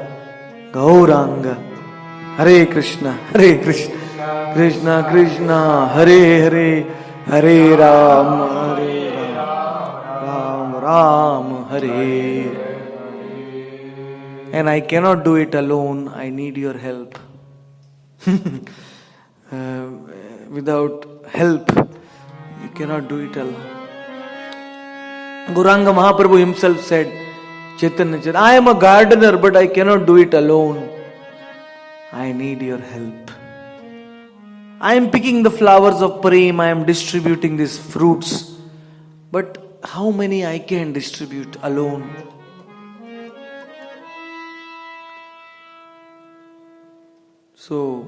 Gauranga, Hare Krishna, Krishna Krishna, Hare Hare, Hare Ram, Ram Ram, Hare. And I cannot do it alone. I need your help. Without help, you cannot do it alone. Gauranga Mahaprabhu himself said, Chaitanya, I am a gardener, but I cannot do it alone. I need your help. I am picking the flowers of prem. I am distributing these fruits. But how many I can distribute alone? So,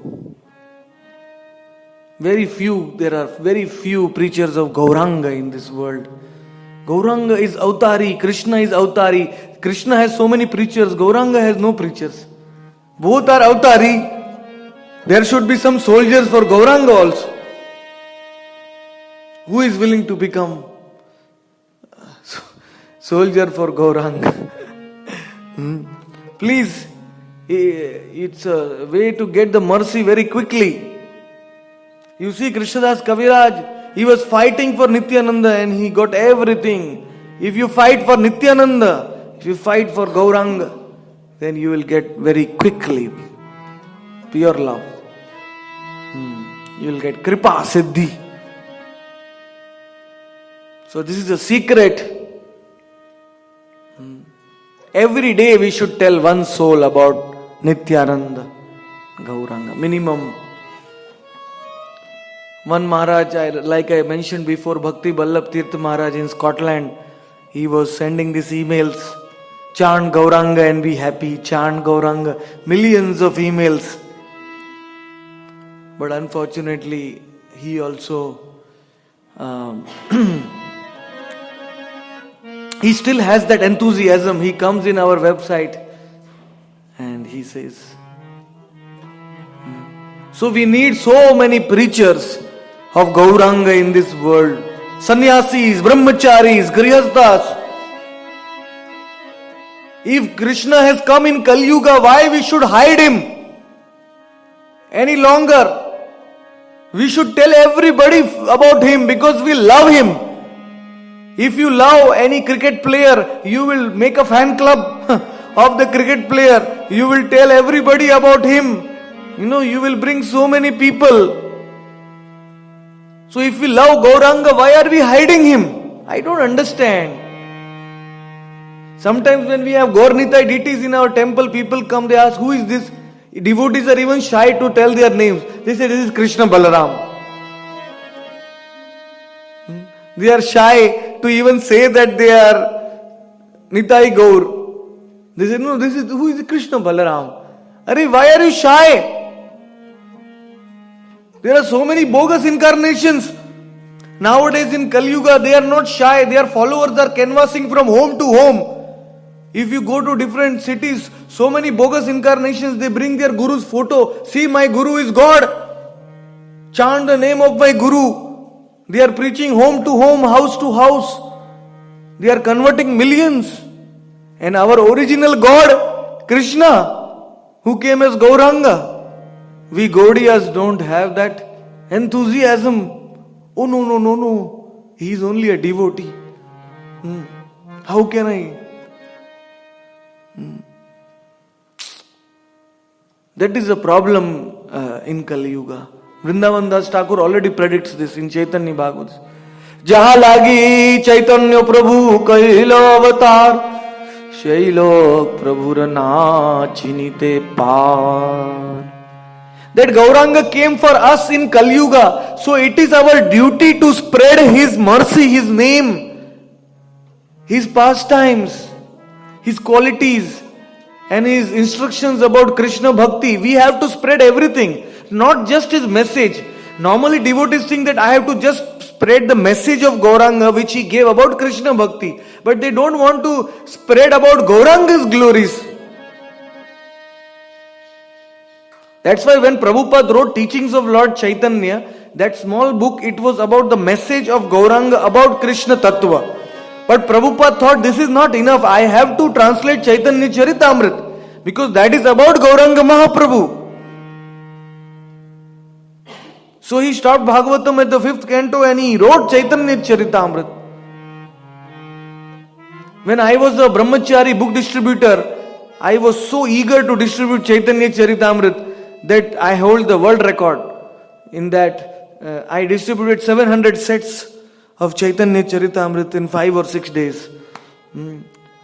there are very few preachers of Gauranga in this world. Gauranga is Avtari, Krishna is Avtari. Krishna has so many preachers, Gauranga has no preachers. Both are Avtari. There should be some soldiers for Gauranga also. Who is willing to become soldier for Gauranga? Please, it's a way to get the mercy very quickly. You see, Krishnadas Kaviraj, he was fighting for Nityananda and he got everything. If you fight for Nityananda, if you fight for Gauranga, then you will get very quickly pure love. You will get Kripa Siddhi. So this is a secret. Every day we should tell one soul about Nityananda, Gauranga. Minimum. One Maharaj, like I mentioned before, Bhakti Ballabh Tirth Maharaj in Scotland, he was sending these emails. Chant Gauranga and be happy. Chant Gauranga. Millions of emails. But unfortunately, he also he still has that enthusiasm. He comes in our website and he says, so we need so many preachers of Gauranga in this world. Sannyasis, Brahmacharis, Grihasthas. If Krishna has come in Kali Yuga, why we should hide him any longer? We should tell everybody about him because we love him. If you love any cricket player, you will make a fan club of the cricket player. You will tell everybody about him. You will bring so many people. So if we love Gauranga, why are we hiding him? I don't understand. Sometimes when we have Gaur-Nitai deities in our temple, people come, they ask, who is this? Devotees are even shy to tell their names. They say, this is Krishna Balaram. They are shy to even say that they are Nitai Gaur. They say, no, who is Krishna Balaram? Arey, why are you shy? There are so many bogus incarnations. Nowadays in Kali Yuga, they are not shy. Their followers are canvassing from home to home. If you go to different cities, so many bogus incarnations, they bring their guru's photo. See, my guru is God. Chant the name of my guru. They are preaching home to home, house to house. They are converting millions. And our original God, Krishna, who came as Gauranga, we Gaudiyas don't have that enthusiasm. Oh no. He is only a devotee. How can I? That is a problem in Kali Yuga. Vrindavan Das Thakur already predicts this in Chaitanya Bhagavad. Jaha lagi Chaitanya Prabhu kailo avatar, shailo Prabhura nachinite par. That Gauranga came for us in Kali Yuga, so it is our duty to spread his mercy, his name, his pastimes, his qualities, and his instructions about Krishna Bhakti. We have to spread everything, not just his message. Normally devotees think that I have to just spread the message of Gauranga which he gave about Krishna Bhakti. But they don't want to spread about Gauranga's glories. That's why when Prabhupada wrote Teachings of Lord Chaitanya, that small book, it was about the message of Gauranga about Krishna Tattva. But Prabhupada thought this is not enough. I have to translate Chaitanya Charitamrita because that is about Gauranga Mahaprabhu. So he stopped Bhagavatam at the 5th canto and he wrote Chaitanya Charitamrita. When I was a Brahmachari book distributor, I was so eager to distribute Chaitanya Charitamrita that I hold the world record. In that I distributed 700 sets of Chaitanya Charitamrita in 5 or 6 days.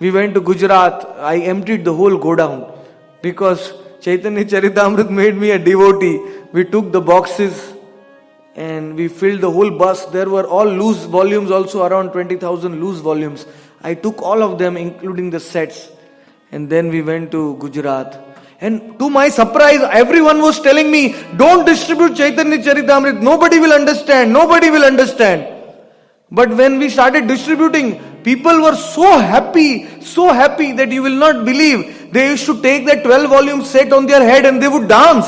We went to Gujarat. I emptied the whole godown because Chaitanya Charitamrita made me a devotee. We took the boxes and we filled the whole bus. There were all loose volumes, also around 20,000 loose volumes. I took all of them, including the sets. And then we went to Gujarat. And to my surprise, everyone was telling me, don't distribute Chaitanya Charitamrita. Nobody will understand. But when we started distributing, people were so happy that you will not believe. They used to take that 12 volume set on their head and they would dance.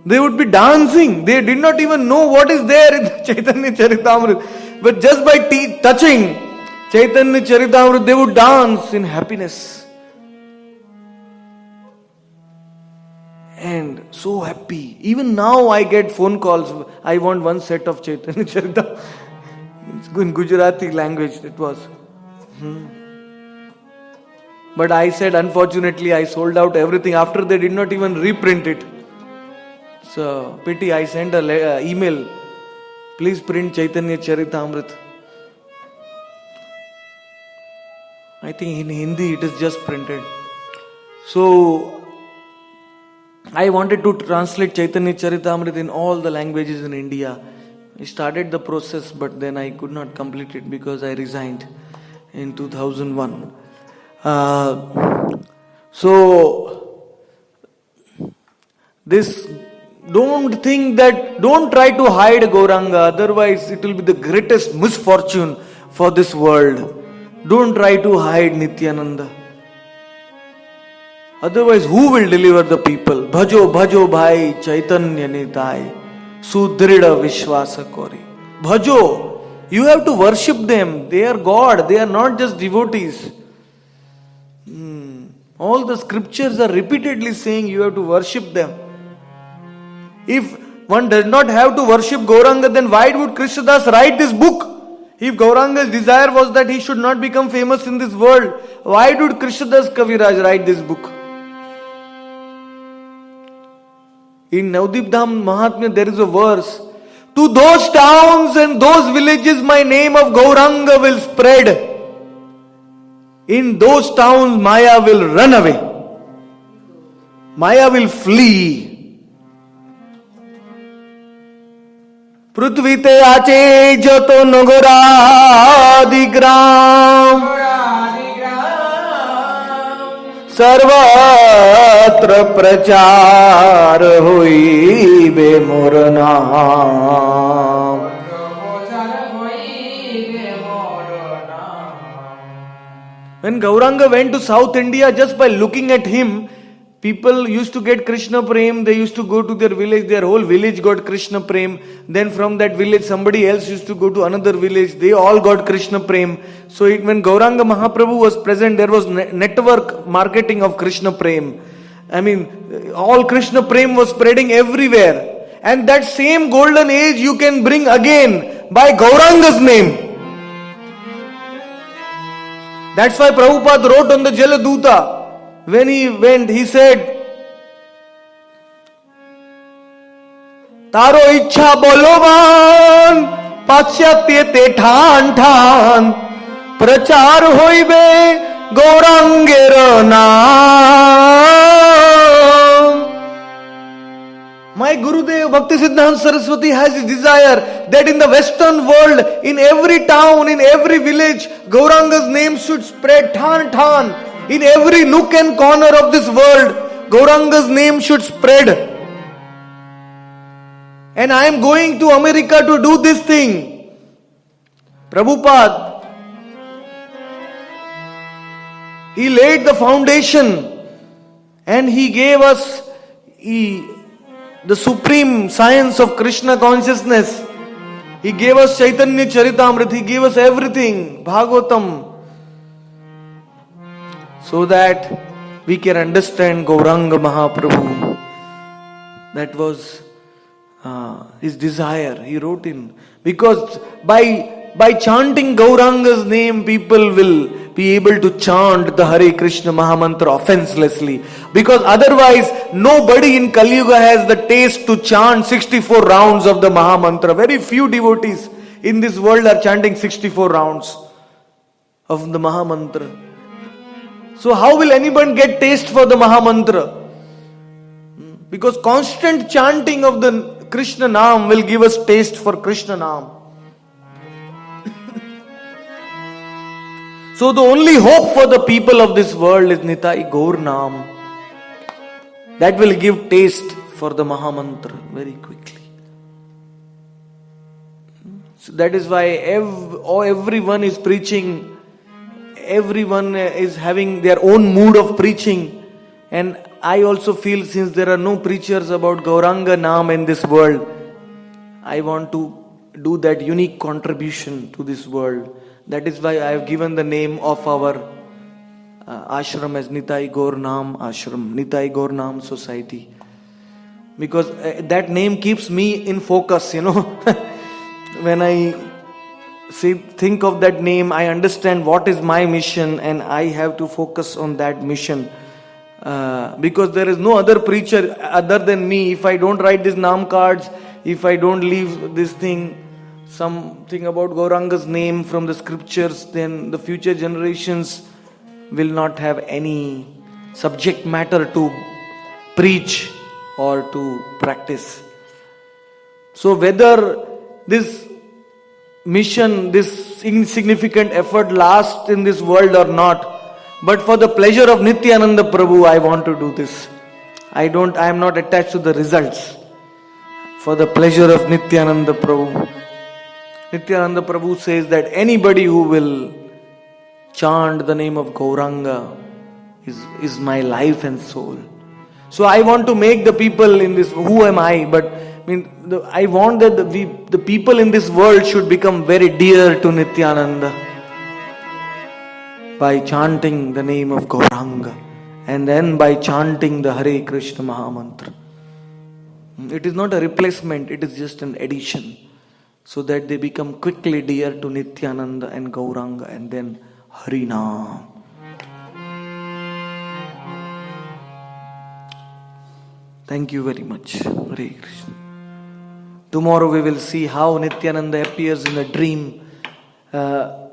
They would be dancing. They did not even know what is there in the Chaitanya Charitamrita. But just by touching Chaitanya Charitamrita, they would dance in happiness. And so happy. Even now I get phone calls. I want one set of Chaitanya Charitamrita. It's in Gujarati language it was. But I said, unfortunately, I sold out everything. After they did not even reprint it. So, pity, I sent an email. Please print Chaitanya Charitamrita. I think in Hindi it is just printed. So, I wanted to translate Chaitanya Charitamrita in all the languages in India. I started the process, but then I could not complete it because I resigned in 2001. Don't try to hide Gauranga, otherwise it will be the greatest misfortune for this world. Don't try to hide Nityananda. Otherwise, who will deliver the people? Bhajo, bhajo bhai, Chaitanya Nitai, Sudrida Vishwasa Kori. Bhajo, you have to worship them. They are God, they are not just devotees. All the scriptures are repeatedly saying you have to worship them. If one does not have to worship Gauranga, then why would Krishnadas write this book? If Gauranga's desire was that he should not become famous in this world, why did Krishnadas Kaviraj write this book? In Navadvip Dham Mahatmya there is a verse, to those towns and those villages my name of Gauranga will spread. In those towns Maya will run away. Maya will flee. पृथ्वी ते आचे जतो नगरादि ग्राम सर्वत्र प्रचार होइबे मोर नाम. When Gauranga went to South India, just by looking at him, people used to get Krishna Prem. They used to go to their village. Their whole village got Krishna Prem. Then from that village, somebody else used to go to another village. They all got Krishna Prem. So when Gauranga Mahaprabhu was present, there was network marketing of Krishna Prem. I mean, all Krishna Prem was spreading everywhere. And that same golden age you can bring again by Gauranga's name. That's why Prabhupada wrote on the Jaladuta. When he went, he said, Taro ichha bolovan, paschatye te than than, prachar hoibe Gaurangera naam. My Gurudev Bhaktisiddhanta Saraswati has a desire that in the Western world, in every town, in every village, Gauranga's name should spread than than. In every nook and corner of this world, Gauranga's name should spread. And I am going to America to do this thing. Prabhupada, he laid the foundation and he gave us the supreme science of Krishna consciousness. He gave us Chaitanya Charitamrita, he gave us everything, Bhagavatam. So that we can understand Gauranga Mahaprabhu. That was his desire. He wrote in. Because by chanting Gauranga's name, people will be able to chant the Hare Krishna Mahamantra offenselessly. Because otherwise, nobody in Kali Yuga has the taste to chant 64 rounds of the Mahamantra. Very few devotees in this world are chanting 64 rounds of the Mahamantra. So how will anyone get taste for the Mahamantra? Because constant chanting of the Krishna Naam will give us taste for Krishna Naam. So the only hope for the people of this world is Nitai Gaur Naam. That will give taste for the Mahamantra very quickly. So that is why everyone is preaching. Everyone is having their own mood of preaching. And I also feel, since there are no preachers about Gauranga Naam in this world, I want to do that unique contribution to this world. That is why I have given the name of our ashram as Nitai Gaur Naam Ashram, Nitai Gaur Naam Society. Because that name keeps me in focus, When I think of that name, I understand what is my mission and I have to focus on that mission. Because there is no other preacher other than me. If I don't write these Naam cards, if I don't leave this thing, something about Gauranga's name from the scriptures, then the future generations will not have any subject matter to preach or to practice. So whether this mission, this insignificant effort lasts in this world or not, but for the pleasure of Nityananda Prabhu, I want to do this. I am not attached to the results. For the pleasure of Nityananda Prabhu. Nityananda Prabhu says that anybody who will chant the name of Gauranga is my life and soul. So I want to make the people in this, who am I? But I want that the people in this world should become very dear to Nityananda by chanting the name of Gauranga and then by chanting the Hare Krishna Mahamantra. It is not a replacement, it is just an addition, so that they become quickly dear to Nityananda and Gauranga and then Harinam. Thank you very much. Hare Krishna. Tomorrow we will see how Nityananda appears in a dream,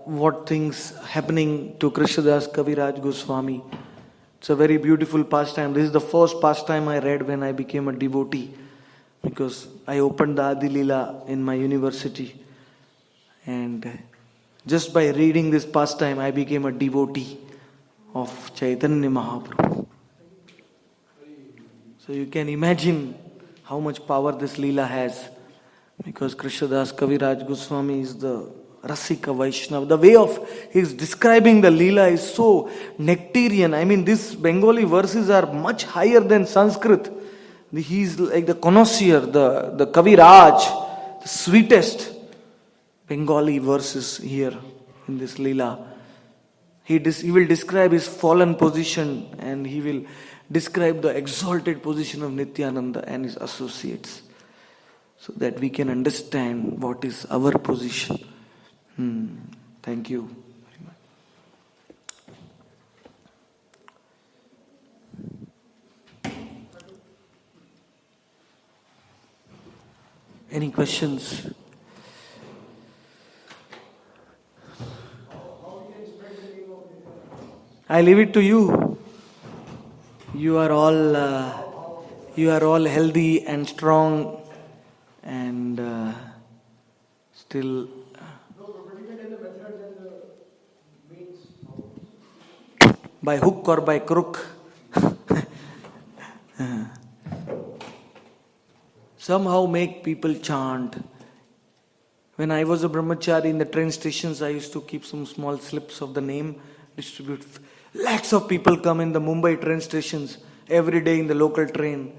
what things happening to Krishnadas Kaviraj Goswami. It's a very beautiful pastime. This is the first pastime I read when I became a devotee, because I opened the Adi Leela in my university, and just by reading this pastime I became a devotee of Chaitanya Mahaprabhu. So you can imagine how much power this Leela has, because Krishnadas Kaviraj Goswami is the Rasika Vaishnava. The way of his describing the Leela is so nectarian. These Bengali verses are much higher than Sanskrit. He is like the connoisseur, the Kaviraj, the sweetest Bengali verses here in this Leela. He will describe his fallen position and he will describe the exalted position of Nityananda and his associates, so that we can understand what is our position. Thank you very much. Any questions? I leave it to you. You are all healthy and strong and still. By hook or by crook. Somehow make people chant. When I was a brahmachari in the train stations, I used to keep some small slips of the name, distribute. Lakhs of people come in the Mumbai train stations every day in the local train.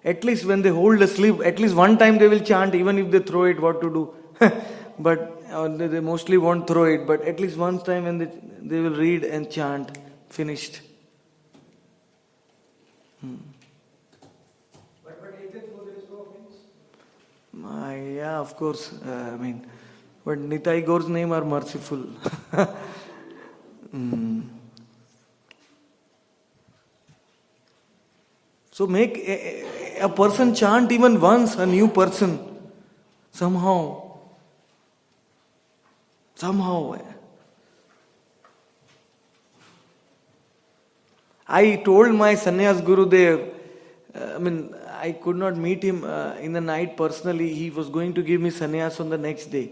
At least when they hold a slip, at least one time they will chant, even if they throw it, what to do. But they mostly won't throw it, but at least one time when they will read and chant. Finished.
But is it so there is no offense?
Yeah, of course. But Nitai Gaur's name are merciful. So make a person chant even once, a new person. Somehow. I told my sannyas Gurudev, I could not meet him in the night personally. He was going to give me sannyas on the next day.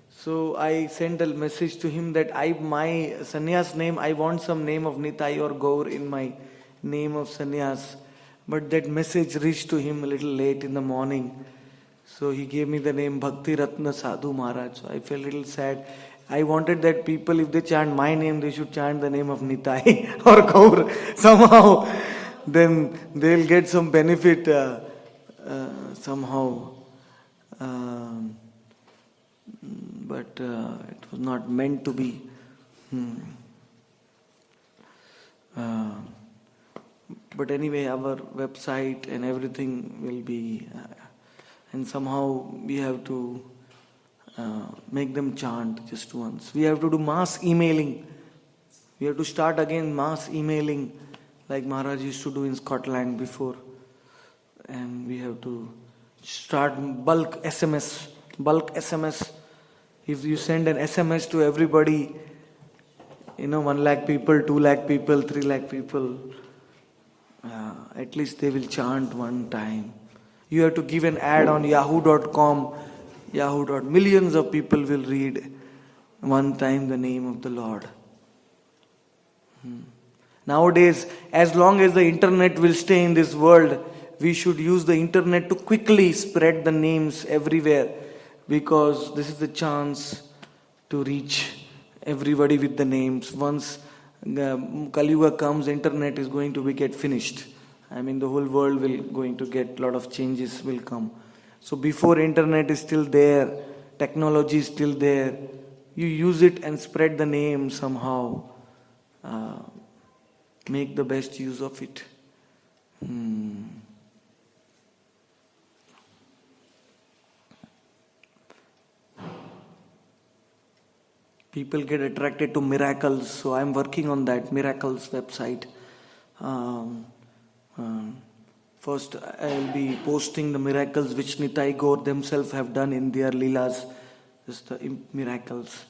So I sent a message to him that my sannyas name, I want some name of Nitai or Gaur in my name of sannyas. But that message reached to him a little late in the morning. So he gave me the name Bhakti Ratna Sadhu Maharaj. So I felt a little sad. I wanted that people, if they chant my name, they should chant the name of Nitai or Gaur somehow. then they'll get some benefit somehow. Um, but it was not meant to be. Hmm. Uh, but anyway, our website and everything will be, and somehow we have to make them chant just once. We have to do mass emailing. We have to start again mass emailing like Maharaj used to do in Scotland before. And we have to start bulk SMS. Bulk SMS. If you send an SMS to everybody, 1 lakh people, 2 lakh people, 3 lakh people, at least they will chant one time. You have to give an ad on yahoo.com. Millions of people will read one time the name of the Lord. Nowadays, as long as the internet will stay in this world, we should use the internet to quickly spread the names everywhere, because this is the chance to reach everybody with the names. Once Kali Yuga comes, internet is going to get finished. The whole world will going to get lot of changes will come. So before internet is still there, technology is still there, you use it and spread the name somehow. Make the best use of it. People get attracted to miracles, so I'm working on that miracles website. First, I'll be posting the miracles which Nitai Gaur themselves have done in their Leelas, just the miracles.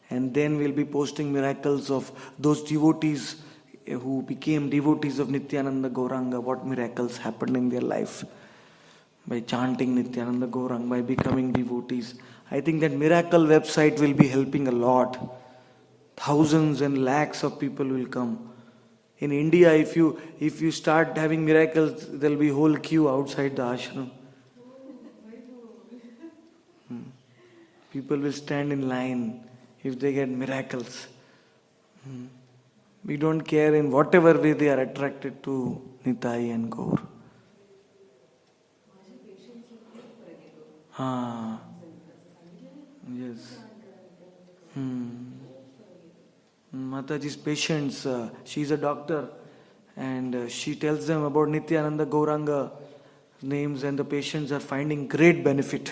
And then we'll be posting miracles of those devotees who became devotees of Nityananda Gauranga, what miracles happened in their life by chanting Nityananda Gauranga, by becoming devotees. I think that miracle website will be helping a lot. Thousands and lakhs of people will come. In India, if you start having miracles, there'll be whole queue outside the ashram. People will stand in line if they get miracles. We don't care in whatever way they are attracted to Nitai and Gaur. Yes. Mataji's patients, she's a doctor, and she tells them about Nityananda Gauranga names, and the patients are finding great benefit.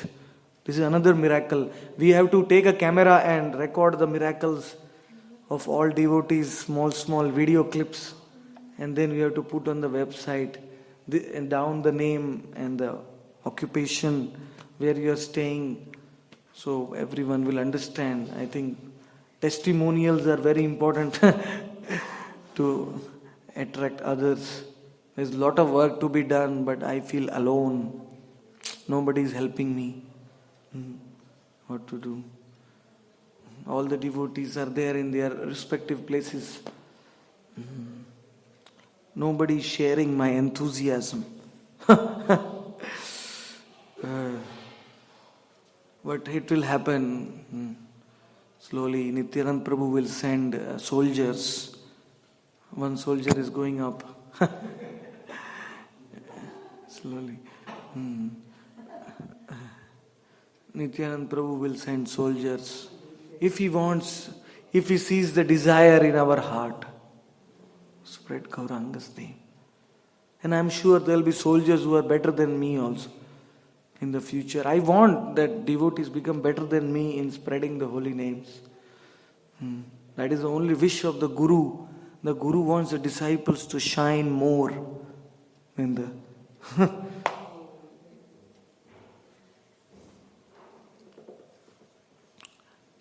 This is another miracle. We have to take a camera and record the miracles of all devotees, small video clips, and then we have to put on the website and down the name and the occupation where you are staying, so everyone will understand. I think testimonials are very important to attract others. There's a lot of work to be done, but I feel alone. Nobody is helping me. What to do? All the devotees are there in their respective places. Nobody is sharing my enthusiasm. But it will happen. Slowly, Nityanand Prabhu will send soldiers. One soldier is going up. Slowly. Nityanand Prabhu will send soldiers. If he sees the desire in our heart, spread Gauranga's name. And I'm sure there will be soldiers who are better than me also in the future. I want that devotees become better than me in spreading the holy names. That is the only wish of the Guru. The Guru wants the disciples to shine more in the...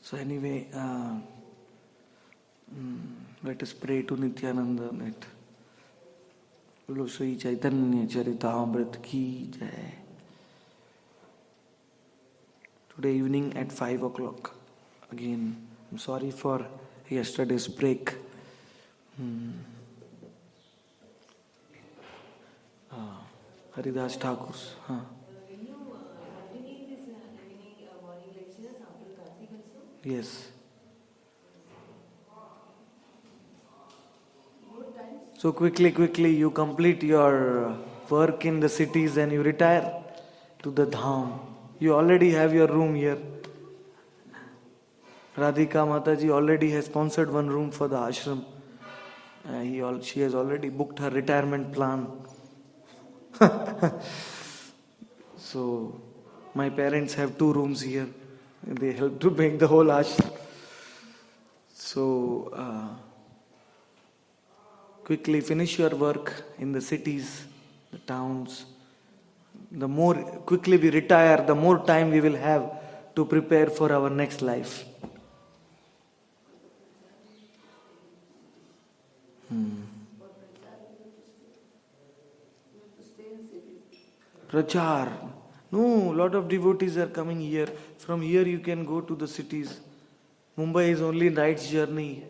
So anyway, let us pray to Nityananda. Bolo Shri Chaitanya Charitamrita ki jai. Today evening at 5 o'clock. Again, I'm sorry for yesterday's break. Haridas Thakur's. Yes. So quickly, you complete your work in the cities and you retire to the Dham. You already have your room here. Radhika Mataji already has sponsored one room for the ashram. She has already booked her retirement plan. So, my parents have 2 rooms here. They help to make the whole ashram. So, quickly finish your work in the cities, the towns. The more quickly we retire, the more time we will have to prepare for our next life. Prachar. No, lot of devotees are coming here. From here you can go to the cities. Mumbai is only night's journey.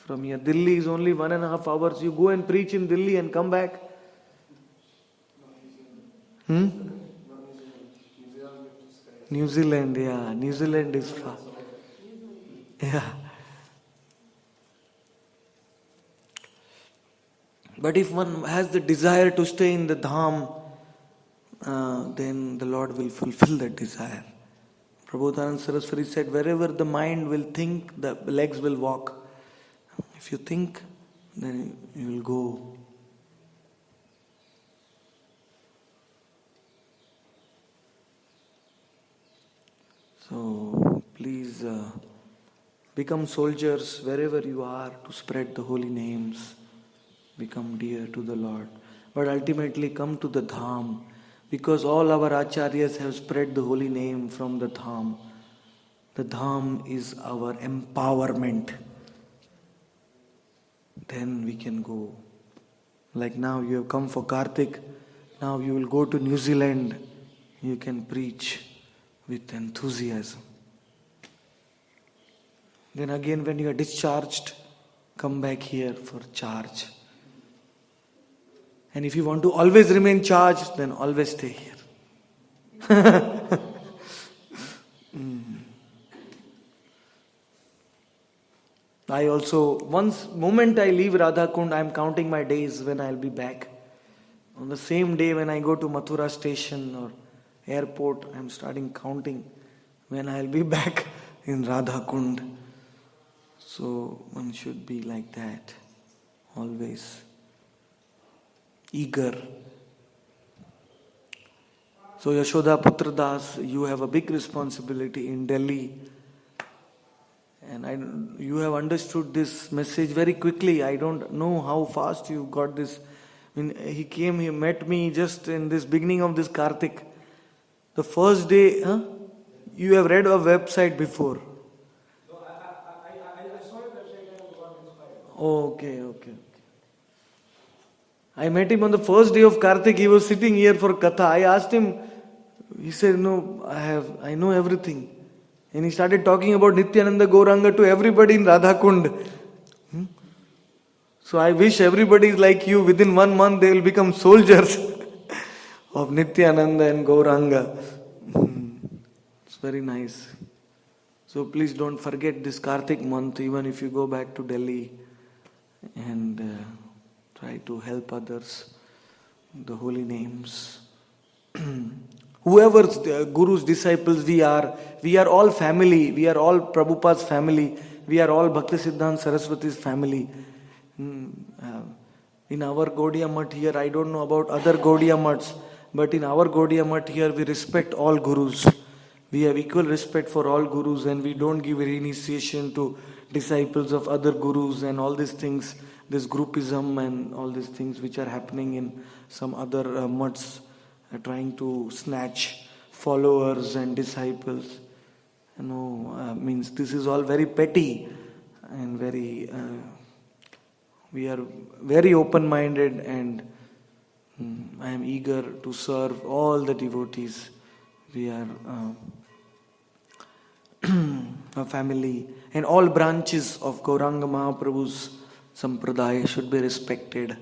From here, Delhi is only 1.5 hours. You go and preach in Delhi and come back. New Zealand, yeah. New Zealand is far. Yeah. But if one has the desire to stay in the Dham, then the Lord will fulfill that desire. Prabodhanand Saraswati said, wherever the mind will think, the legs will walk. If you think, then you will go. So, please become soldiers wherever you are to spread the holy names. Become dear to the Lord. But ultimately come to the Dham. Because all our acharyas have spread the holy name from the Dham. The Dham is our empowerment. Then we can go. Like now you have come for Kartik. Now you will go to New Zealand. You can preach with enthusiasm. Then again when you are discharged, come back here for charge. And if you want to always remain charged, then always stay here. I also, moment I leave Radhakund, I am counting my days when I will be back. On the same day when I go to Mathura station or airport, I am starting counting when I will be back in Radhakund. So one should be like that, always eager. So Yashoda Putra Das, you have a big responsibility in Delhi. And you have understood this message very quickly. I don't know how fast you got this. I mean, he met me just in this beginning of this Kartik. The first day, you have read a website before.
No, I saw it website and got inspired.
Okay. I met him on the first day of Kartik. He was sitting here for Katha. I asked him, he said, no, I know everything. And he started talking about Nityananda Gauranga to everybody in Radhakund. So I wish everybody is like you. Within 1 month they will become soldiers of Nityananda and Gauranga. It's very nice. So please don't forget this Kartik month, even if you go back to Delhi, and try to help others. The holy names. Whoever's Guru's disciples we are all family. We are all Prabhupada's family. We are all Bhaktisiddhanta Saraswati's family. In our Gaudiya Math here, I don't know about other Gaudiya Maths, but in our Gaudiya Math here, we respect all Gurus. We have equal respect for all Gurus, and we don't give initiation to disciples of other Gurus and all these things, this groupism and all these things which are happening in some other Maths. Trying to snatch followers and disciples. Means this is all very petty and very, we are very open-minded, and I am eager to serve all the devotees. We are a family, and all branches of Gauranga Mahaprabhu's Sampradaya should be respected.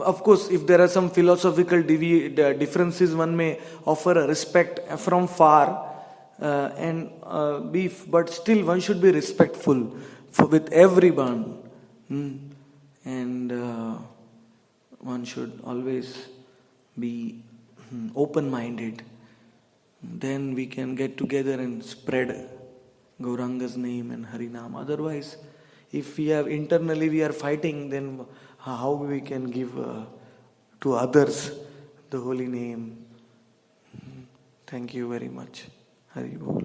Of course, if there are some philosophical differences, one may offer a respect from far but still one should be respectful with everyone. and one should always be open-minded. Then we can get together and spread Gauranga's name and Harinam. Otherwise, if we have internally we are fighting, then how we can give to others the holy name? Thank you very much. Hari Bol.